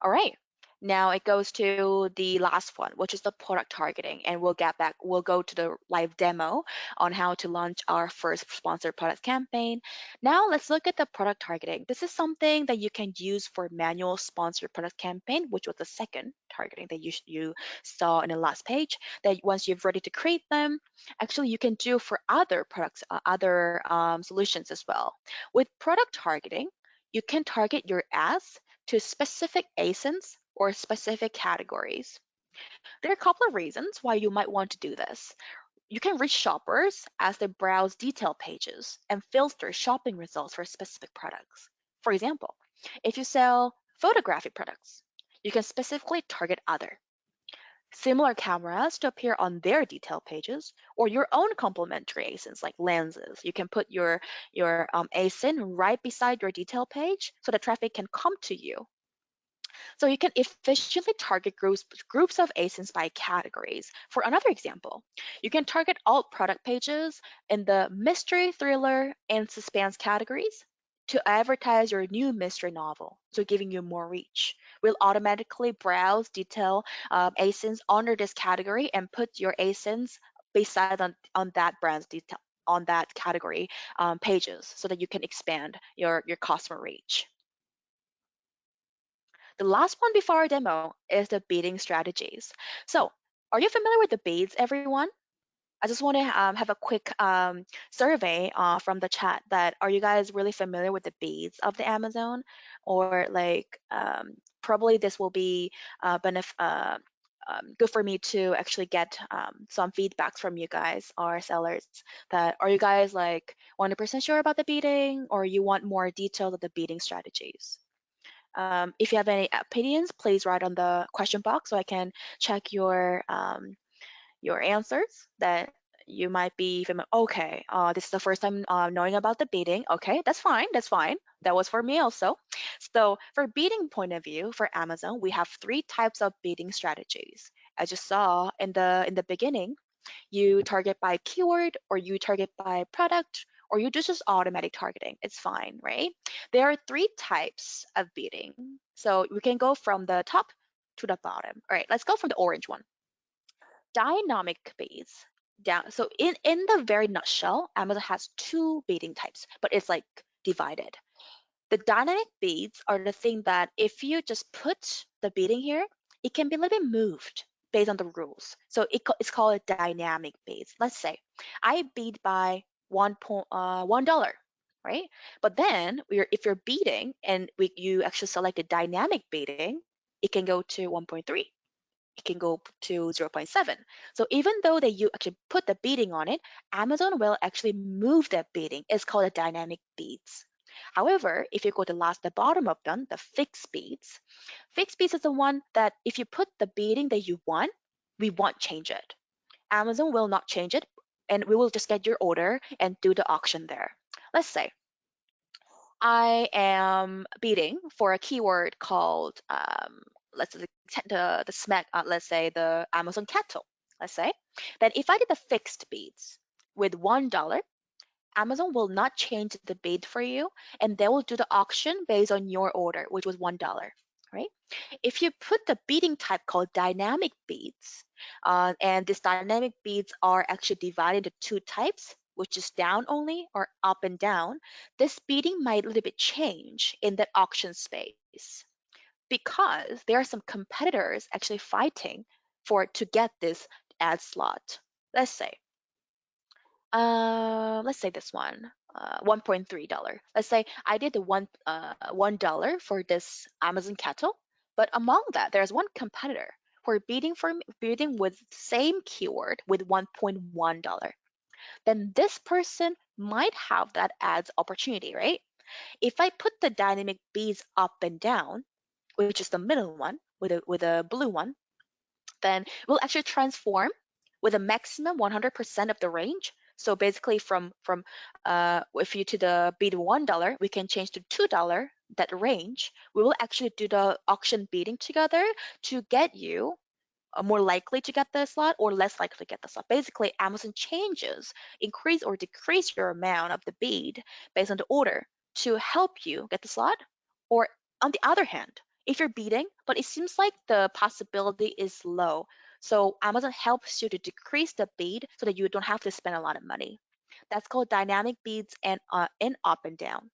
All right. Now it goes to the last one, which is the product targeting, and we'll go to the live demo on how to launch our first sponsored product campaign. Now let's look at the product targeting. This is something that you can use for manual sponsored product campaign, which was the second targeting that you saw in the last page, that once you've ready to create them, actually you can do for other products, other solutions as well. With product targeting, you can target your ads to specific ASINs or specific categories. There are a couple of reasons why you might want to do this. You can reach shoppers as they browse detail pages and filter shopping results for specific products. For example, if you sell photographic products, you can specifically target other similar cameras to appear on their detail pages, or your own complementary ASINs like lenses. You can put your ASIN right beside your detail page so the traffic can come to you. So you can efficiently target groups of ASINs by categories. For another example, you can target alt product pages in the mystery, thriller, and suspense categories to advertise your new mystery novel, so giving you more reach. We'll automatically browse detail ASINs under this category and put your ASINs beside on that brand's detail on that category pages so that you can expand your customer reach. The last one before our demo is the bidding strategies. So, are you familiar with the bids, everyone? I just want to have a quick survey from the chat that are you guys really familiar with the bids of the Amazon? Or like probably this will be good for me to actually get some feedbacks from you guys, our sellers, that are you guys like 100% sure about the bidding or you want more detail of the bidding strategies? If you have any opinions, please write on the question box so I can check your answers that you might be familiar. Okay, this is the first time knowing about the bidding. Okay, that's fine. That's fine. That was for me also. So for bidding point of view for Amazon, we have three types of bidding strategies. As you saw in the beginning, you target by keyword or you target by product or you do just automatic targeting. It's fine, right? There are three types of bidding. So we can go from the top to the bottom. All right, let's go from the orange one. Dynamic bids. Down. So in the very nutshell, Amazon has two bidding types, but it's like divided. The dynamic bids are the thing that if you just put the bidding here, it can be a little bit moved based on the rules. So it's called a dynamic bids. Let's say I bid by $1, right? But then if you're bidding and you actually select a dynamic bidding, it can go to 1.3. It can go to 0.7. So even though that you actually put the bidding on it, Amazon will actually move that bidding. It's called a dynamic bids. However, if you go to the bottom of them, the fixed bids is the one that if you put the bidding that you want, we won't change it. Amazon will not change it, and we will just get your order and do the auction there. Let's say I am bidding for a keyword called let's say the smack let's say the Amazon kettle. Let's say then if I did the fixed bids with $1, Amazon will not change the bid for you, and they will do the auction based on your order, which was $1, right? If you put the bidding type called dynamic bids, and these dynamic bids are actually divided into two types, which is down only or up and down, this bidding might a little bit change in that auction space because there are some competitors actually fighting for to get this ad slot. Let's say let's say this one, $1.3. Let's say I did the $1 for this Amazon kettle, but among that, there's one competitor who are bidding with same keyword with $1.1. Then this person might have that ads opportunity, right? If I put the dynamic bids up and down, which is the middle one with a blue one, then we'll actually transform with a maximum 100% of the range. So basically from if you to the bid $1, we can change to $2, that range. We will actually do the auction bidding together to get you more likely to get the slot or less likely to get the slot. Basically, Amazon changes, increase or decrease your amount of the bid based on the order to help you get the slot. Or on the other hand, if you're bidding, but it seems like the possibility is low. So Amazon helps you to decrease the bid so that you don't have to spend a lot of money. That's called dynamic bids and in up and down.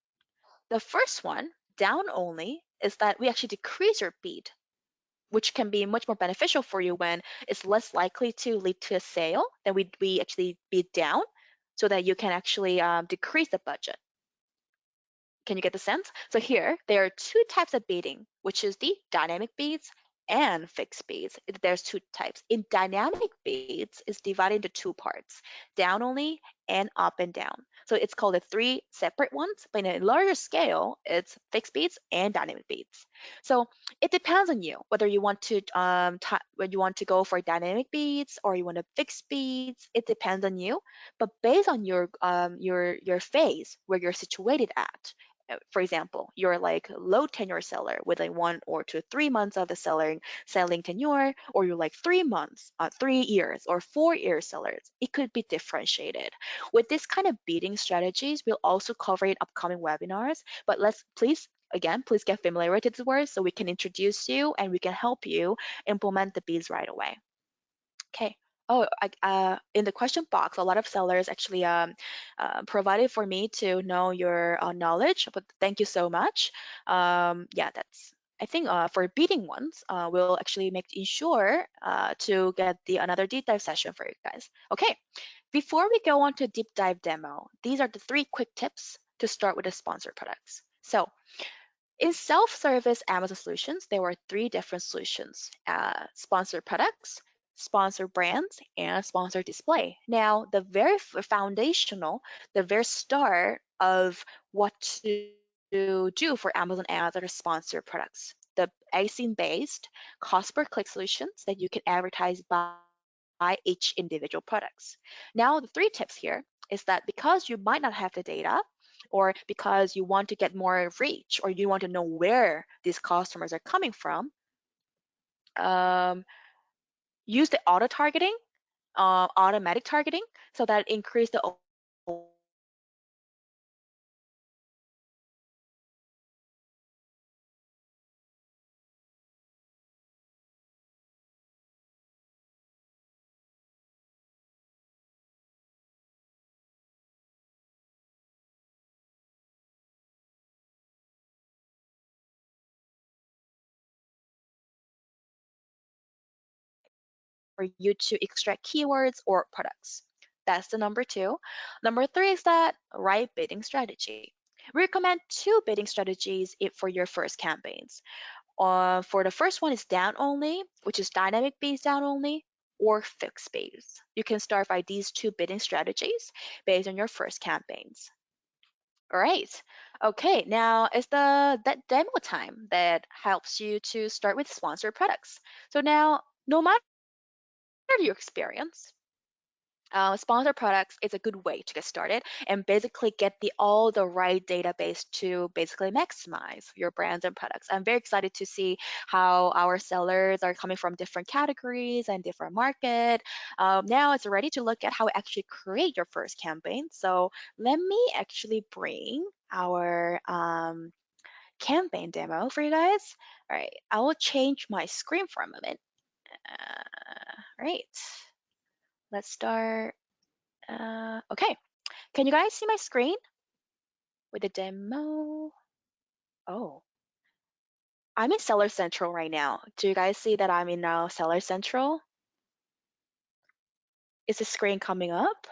The first one, down only, is that we actually decrease your bid, which can be much more beneficial for you when it's less likely to lead to a sale. Then we actually bid down so that you can actually decrease the budget. Can you get the sense? So here, there are two types of bidding, which is the dynamic bids and fixed bids. There's two types. In dynamic bids, it's divided into two parts, down only and up and down. So it's called the three separate ones, but in a larger scale, it's fixed bids and dynamic bids. So it depends on you whether you want to when you want to go for dynamic bids or you want to fix bids. It depends on you, but based on your phase where you're situated at, for example, you're like low tenure seller with like 1 or 2 3 months of the selling tenure, or you're like 3 months, 3 years, or 4 years sellers. It could be differentiated. With this kind of bidding strategies, we'll also cover in upcoming webinars. But please get familiar with these words so we can introduce you and we can help you implement the bids right away. Okay. Oh, in the question box, a lot of sellers actually provided for me to know your knowledge, but thank you so much. Yeah, I think for bidding ones, we'll actually ensure to get another deep dive session for you guys. Okay, before we go on to deep dive demo, these are the 3 quick tips to start with the sponsored products. So in self-service Amazon solutions, there were 3 different solutions: sponsored products, sponsored brands, and sponsored display. Now, the very foundational, the very start of what to do for Amazon ads are the sponsored products. The ASIN-based cost per click solutions that you can advertise by each individual products. Now, the 3 tips here is that because you might not have the data, or because you want to get more reach, or you want to know where these customers are coming from, um, use the auto targeting, automatic targeting, so that increase the for you to extract keywords or products. That's the number 2. Number 3 is that right bidding strategy. We recommend 2 bidding strategies for your first campaigns. For the first one is down only, which is dynamic bids down only, or fixed bids. You can start by these 2 bidding strategies based on your first campaigns. All right. Okay, now it's that demo time that helps you to start with sponsored products. So now, no matter your experience, sponsored products is a good way to get started and basically get all the right database to basically maximize your brands and products. I'm very excited to see how our sellers are coming from different categories and different market. Now it's ready to look at how to actually create your first campaign. So let me actually bring our campaign demo for you guys. All right, I will change my screen for a moment. Right, let's start. Okay, can you guys see my screen with the demo? Oh, I'm in Seller Central right now. Do you guys see that I'm in Seller Central? Is the screen coming up?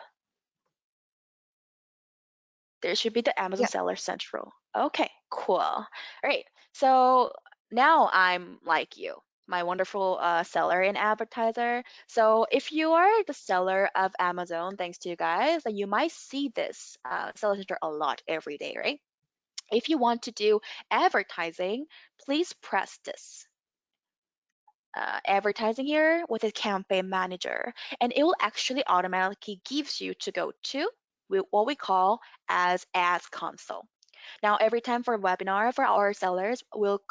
There should be the Amazon Yeah. Seller Central. Okay, cool. All right, so now I'm like you, my wonderful seller and advertiser. So if you are the seller of Amazon, thanks to you guys, then you might see this Seller Central a lot every day, right? If you want to do advertising, please press this advertising here with a campaign manager, and it will actually automatically gives you to go to what we call as ads console. Now, every time for a webinar for our sellers, we'll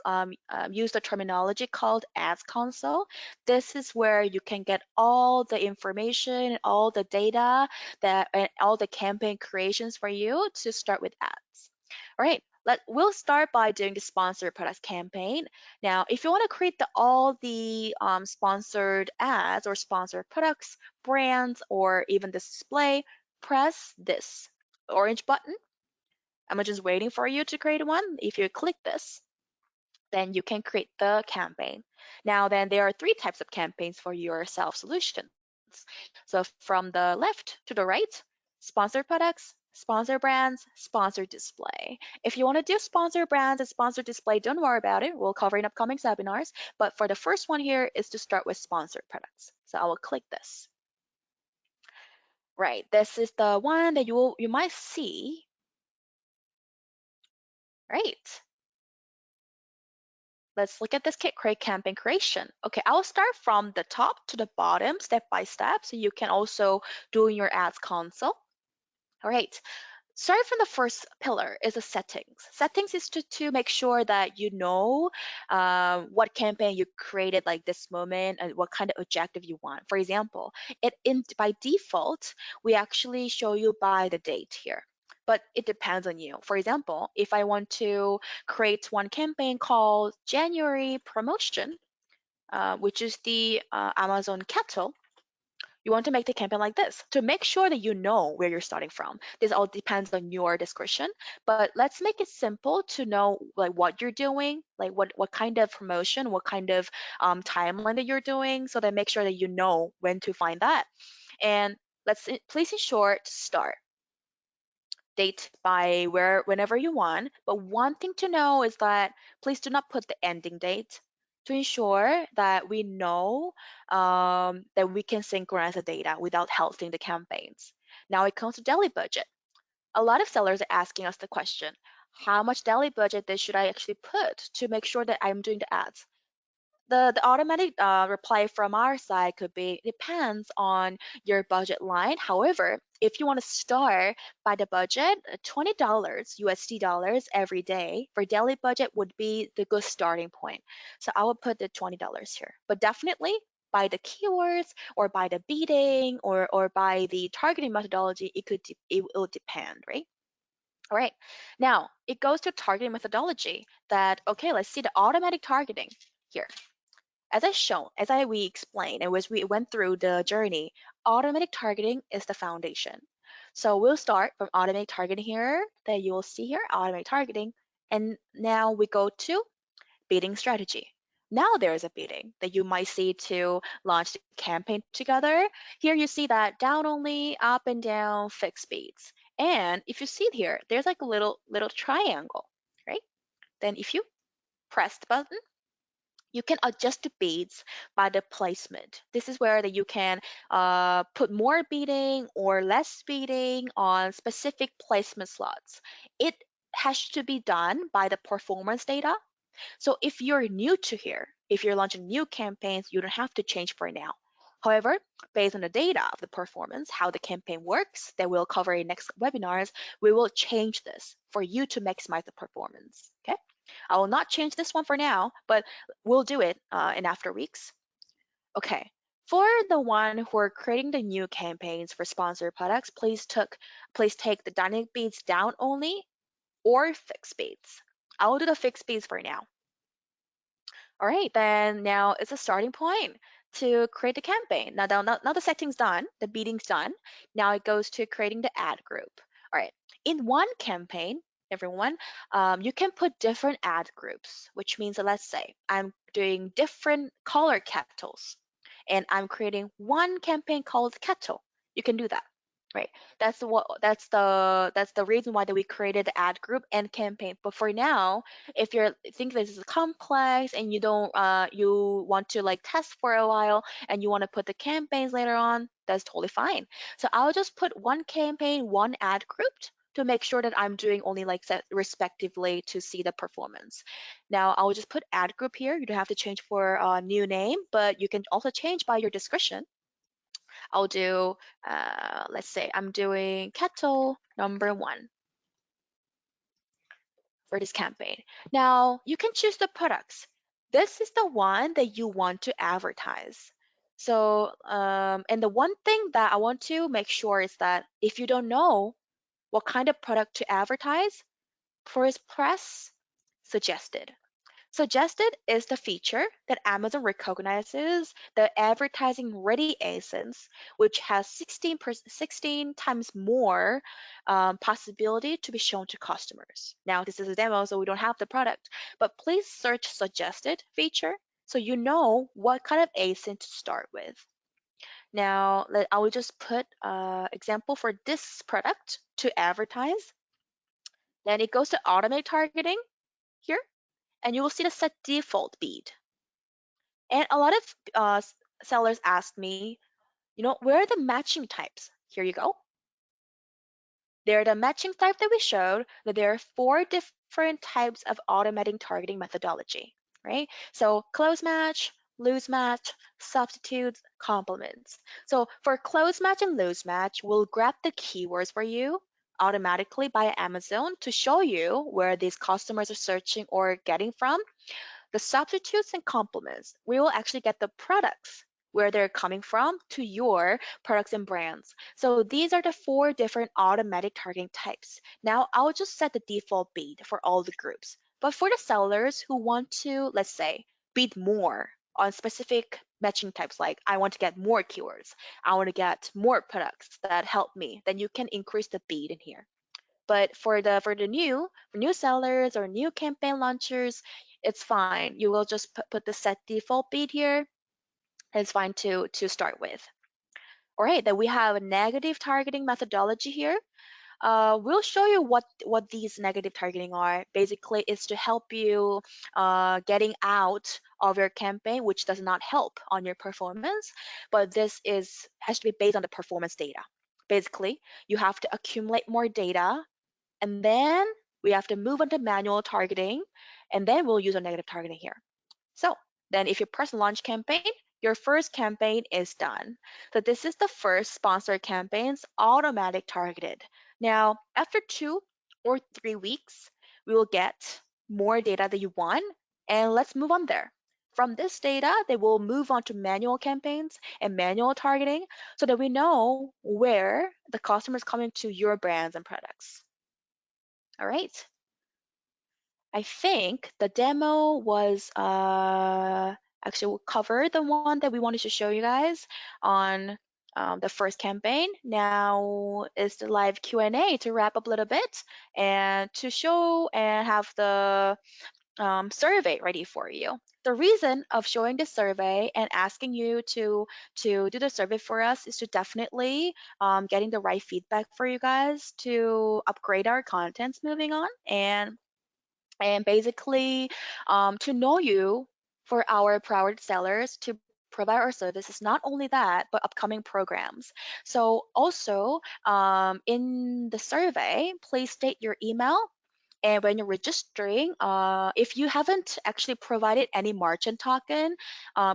use the terminology called ads console. This is where you can get all the information, all the data, and all the campaign creations for you to start with ads. All right, We'll start by doing the sponsored products campaign. Now, if you want to create all the sponsored ads or sponsored products, brands, or even the display, press this orange button. I'm just waiting for you to create one. If you click this, then you can create the campaign. Now, then there are three types of campaigns for your self solutions. So from the left to the right, sponsored products, sponsor brands, sponsor display. If you want to do sponsor brands and sponsor display, don't worry about it. We'll cover in upcoming webinars. But for the first one here is to start with sponsored products. So I will click this. Right, this is the one that you might see. Right. Let's look at this create campaign creation. Okay, I'll start from the top to the bottom, step by step, so you can also do in your ads console. All right, starting from the first pillar is the settings. Settings is to make sure that you know what campaign you created like this moment and what kind of objective you want. For example, by default, we actually show you by the date here. But it depends on you. For example, if I want to create one campaign called January promotion, which is the Amazon kettle, you want to make the campaign like this to make sure that you know where you're starting from. This all depends on your discretion, but let's make it simple to know like what you're doing, like what kind of promotion, what kind of timeline that you're doing, so that make sure that you know when to find that. And please ensure to start date by whenever you want. But one thing to know is that please do not put the ending date to ensure that we know that we can synchronize the data without halting the campaigns. Now it comes to daily budget. A lot of sellers are asking us the question, how much daily budget should I actually put to make sure that I'm doing the ads? The automatic reply from our side could be depends on your budget line. However, if you want to start by the budget, $20 USD dollars every day for daily budget would be the good starting point. So I would put the $20 here. But definitely by the keywords or by the bidding or by the targeting methodology, it will depend, right? All right. Now it goes to targeting methodology that, okay, let's see the automatic targeting here. We explained and as we went through the journey, automatic targeting is the foundation. So we'll start from automatic targeting here that you will see here, automatic targeting. And now we go to bidding strategy. Now there's a bidding that you might see to launch the campaign together. Here you see that down only, up and down, fixed bids. And if you see it here, there's like a little triangle, right? Then if you press the button, you can adjust the beads by the placement. This is where that you can put more beading or less beading on specific placement slots. It has to be done by the performance data. So if you're new to here, if you're launching new campaigns, you don't have to change for now. However, based on the data of the performance, how the campaign works that we'll cover in next webinars, we will change this for you to maximize the performance. Okay. I will not change this one for now, but we'll do it in after weeks. Okay. For the one who are creating the new campaigns for sponsored products, please take the dynamic beads down only or fixed beads. I will do the fixed beads for now. All right, then now it's a starting point to create the campaign. Now the setting's done, the bidding's done. Now it goes to creating the ad group. All right, in one campaign, everyone, you can put different ad groups, which means that let's say I'm doing different color kettles and I'm creating one campaign called kettle. You can do that. Right. That's the reason why that we created the ad group and campaign. But for now, if you think this is complex and you don't you want to like test for a while and you want to put the campaigns later on, that's totally fine. So I'll just put one campaign, one ad group to make sure that I'm doing only like set respectively to see the performance. Now I'll just put ad group here. You don't have to change for a new name, but you can also change by your discretion. I'll do, let's say I'm doing kettle number 1 for this campaign. Now you can choose the products. This is the one that you want to advertise. So, and the one thing that I want to make sure is that if you don't know what kind of product to advertise, First, press suggested. Suggested is the feature that Amazon recognizes the advertising ready ASINs, which has 16 times more possibility to be shown to customers. Now, this is a demo, so we don't have the product, but please search suggested feature so you know what kind of ASIN to start with. Now, I will just put example for this product to advertise. Then it goes to automate targeting here, and you will see the set default bid. And a lot of sellers ask me, where are the matching types? Here you go. They're the matching type that we showed, that there are 4 different types of automating targeting methodology, right? So close match, loose match, substitutes, complements. So for close match and loose match, we'll grab the keywords for you automatically by Amazon to show you where these customers are searching or getting from. The substitutes and complements, we will actually get the products where they're coming from to your products and brands. So these are the 4 different automatic targeting types. Now I'll just set the default bid for all the groups. But for the sellers who want to, let's say, bid more on specific matching types, like I want to get more keywords, I want to get more products that help me, then you can increase the bid in here. But for the new sellers or new campaign launchers, it's fine. You will just put the set default bid here. It's fine to start with. All right, then we have a negative targeting methodology here. We'll show you what these negative targeting are. Basically, it's to help you getting out of your campaign, which does not help on your performance. But this has to be based on the performance data. Basically, you have to accumulate more data, and then we have to move on to manual targeting, and then we'll use a negative targeting here. So then if you press launch campaign, your first campaign is done. So this is the first sponsored campaigns automatic targeted. Now, after 2 or 3 weeks, we will get more data that you want, and let's move on there. From this data, they will move on to manual campaigns and manual targeting so that we know where the customer is coming to your brands and products. All right. I think the demo was actually we'll cover the one that we wanted to show you guys on the first campaign. Now is the live Q&A to wrap up a little bit and to show and have the survey ready for you. The reason of showing the survey and asking you to do the survey for us is to definitely getting the right feedback for you guys to upgrade our contents moving on, and basically to know you for our priority sellers to provide our services. Not only that, but upcoming programs. So also in the survey, please state your email. And when you're registering, if you haven't actually provided any margin token,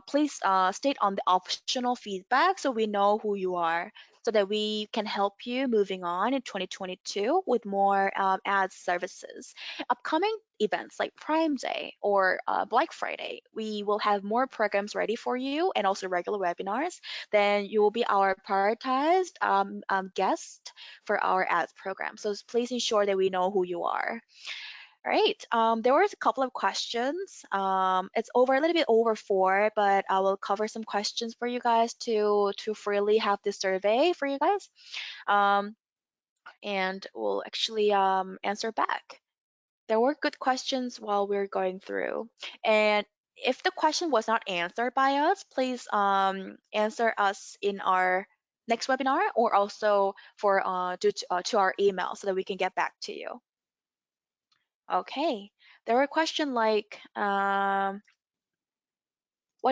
please state on the optional feedback so we know who you are, so that we can help you moving on in 2022 with more ad services. Upcoming events like Prime Day or Black Friday, we will have more programs ready for you and also regular webinars. Then you will be our prioritized guest for our ads program. So please ensure that we know who you are. All right, there was a couple of questions. It's over a little bit over 4, but I will cover some questions for you guys to freely have this survey for you guys, and we'll actually answer back. There were good questions while we are going through, and if the question was not answered by us, please answer us in our next webinar, or also for to our email so that we can get back to you. Okay, there were a question like, what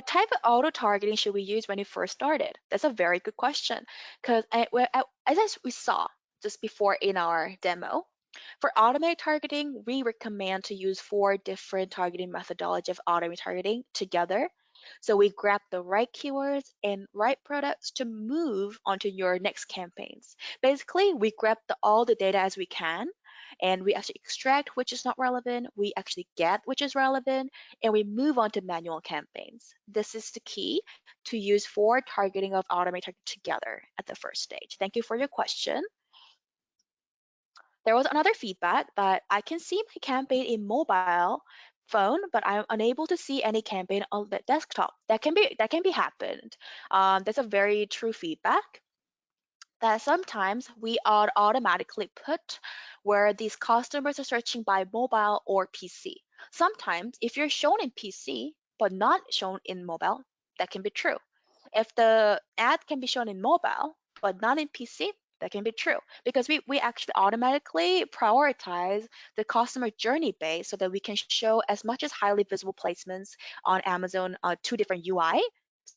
type of auto targeting should we use when you first started? That's a very good question, because as we saw just before in our demo, for automated targeting, we recommend to use 4 different targeting methodology of automated targeting together. So we grab the right keywords and right products to move onto your next campaigns. Basically, we grab all the data as we can, and we actually extract which is not relevant, we actually get which is relevant, and we move on to manual campaigns. This is the key to use for targeting of automated targeting together at the first stage. Thank you for your question. There was another feedback that I can see my campaign in mobile phone, but I'm unable to see any campaign on the desktop. That can be happened. That's a very true feedback that sometimes we are automatically put where these customers are searching by mobile or PC. Sometimes if you're shown in PC but not shown in mobile, that can be true. If the ad can be shown in mobile but not in PC, that can be true because we actually automatically prioritize the customer journey base so that we can show as much as highly visible placements on Amazon, two different UI,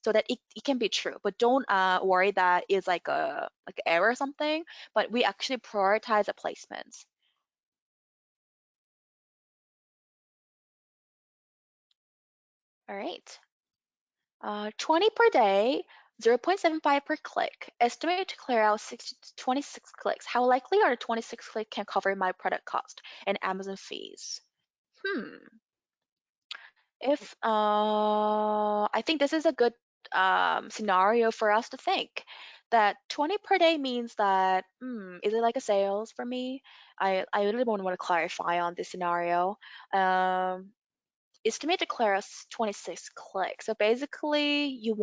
so that it can be true. But don't worry that is like an error or something, but we actually prioritize the placements. All right. 20 per day, 0.75 per click. Estimated to clear out 60 to 26 clicks. How likely are the 26 clicks can cover my product cost and Amazon fees? If I think this is a good scenario for us to think that 20 per day means that is it like a sales for me? I really want to clarify on this scenario. Um, estimate to clear us 26 clicks. So basically, you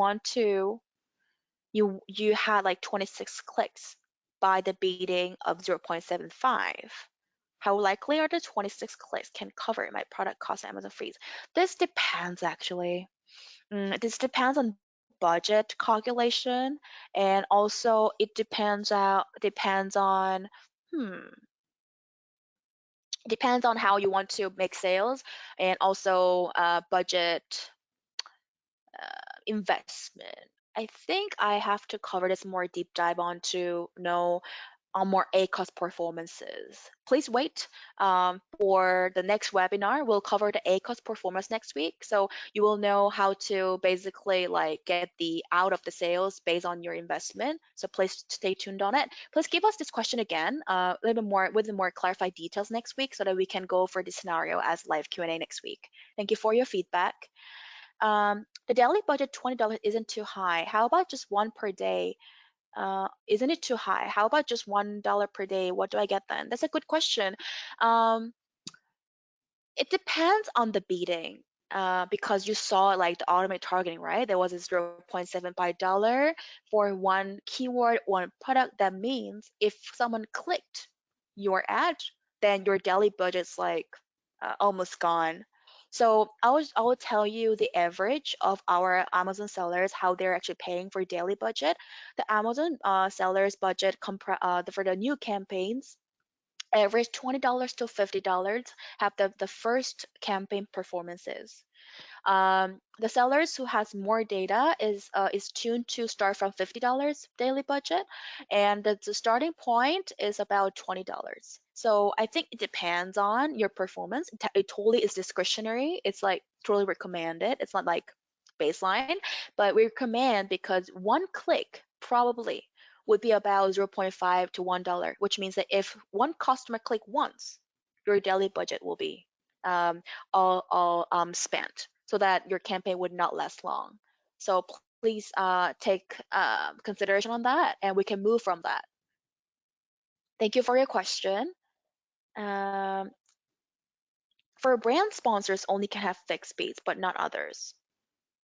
had like 26 clicks by the bidding of 0.75. How likely are the 26 clicks can cover my product cost Amazon fees? This depends actually. This depends on budget calculation, and also it depends on hmm depends on how you want to make sales, and also budget investment. I think I have to cover this more deep dive on to know on more ACOS performances. Please wait for the next webinar. We'll cover the ACOS performance next week. So you will know how to basically like get the out of the sales based on your investment. So please stay tuned on it. Please give us this question again, a little bit more with the more clarified details next week so that we can go for this scenario as live Q&A next week. Thank you for your feedback. The daily budget $20 isn't too high. How about just one per day? Isn't it too high? How about just $1 per day? What do I get then? That's a good question. Um, it depends on the bidding. Because you saw like the automated targeting, right? There was a $0.75 for one keyword, one product. That means if someone clicked your ad, then your daily budget's like almost gone. So I will tell you the average of our Amazon sellers, how they're actually paying for daily budget. The Amazon sellers budget for the new campaigns average $20 to $50 have the first campaign performances. The sellers who has more data is tuned to start from $50 daily budget, and the starting point is about $20. So I think it depends on your performance. It totally is discretionary. It's like totally recommended. It's not like baseline, but we recommend because one click probably would be about 0.5 to $1, which means that if one customer click once, your daily budget will be um, all spent so that your campaign would not last long. So please take consideration on that, and we can move from that. Thank you for your question. Um, for brand sponsors, only can have fixed fees, but not others.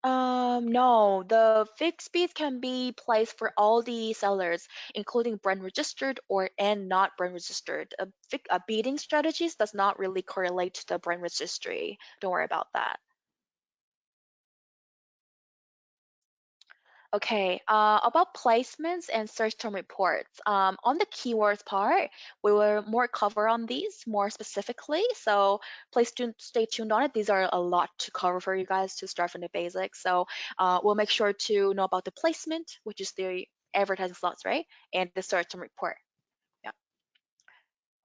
No, the fixed fees can be placed for all the sellers, including brand registered or and not brand registered. Bidding strategies does not really correlate to the brand registry. Don't worry about that. Okay, about placements and search term reports. On the keywords part, we will more cover on these more specifically. So please stay tuned on it. These are a lot to cover for you guys to start from the basics. So we'll make sure to know about the placement, which is the advertising slots, right? And the search term report. Yeah.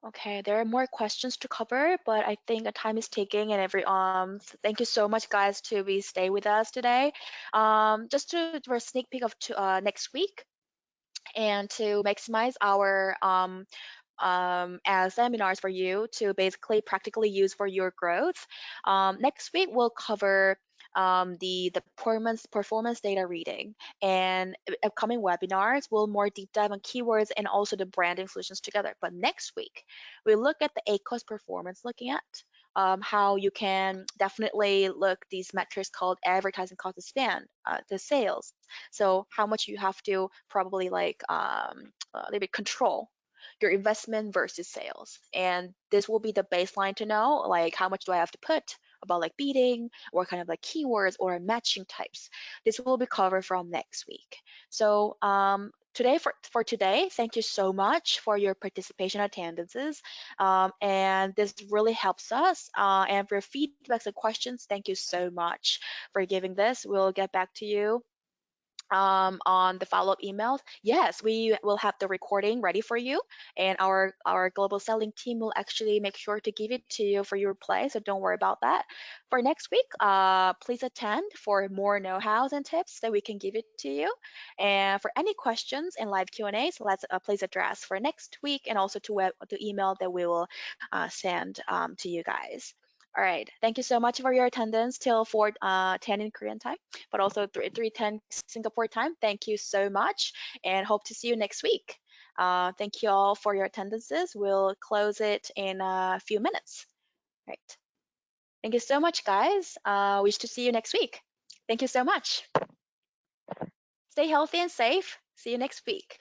Okay, there are more questions to cover, but I think the time is ticking, and thank you so much guys to be stay with us today. Just for a sneak peek of next week and to maximize our as seminars for you to basically practically use for your growth. Next week we'll cover the performance data reading, and upcoming webinars will more deep dive on keywords and also the branding solutions together. But next week, we look at the ACOS performance, looking at how you can definitely look these metrics called advertising cost to spend, the sales. So how much you have to probably like maybe control your investment versus sales. And this will be the baseline to know like how much do I have to put about like bidding or kind of like keywords or matching types. This will be covered from next week. So today for today, thank you so much for your participation attendances. And this really helps us. And for feedbacks and questions, thank you so much for giving this. We'll get back to you on the follow-up emails. Yes, we will have the recording ready for you, and our global selling team will actually make sure to give it to you for your play, so don't worry about that. For next week, please attend for more know-hows and tips that we can give it to you. And for any questions and live Q&As, let's please address for next week, and also to email that we will send to you guys. All right, thank you so much for your attendance till 4:10 in Korean time, but also 3:10 Singapore time. Thank you so much, and hope to see you next week. Thank you all for your attendances. We'll close it in a few minutes. Right. Thank you so much, guys. Wish to see you next week. Thank you so much. Stay healthy and safe. See you next week.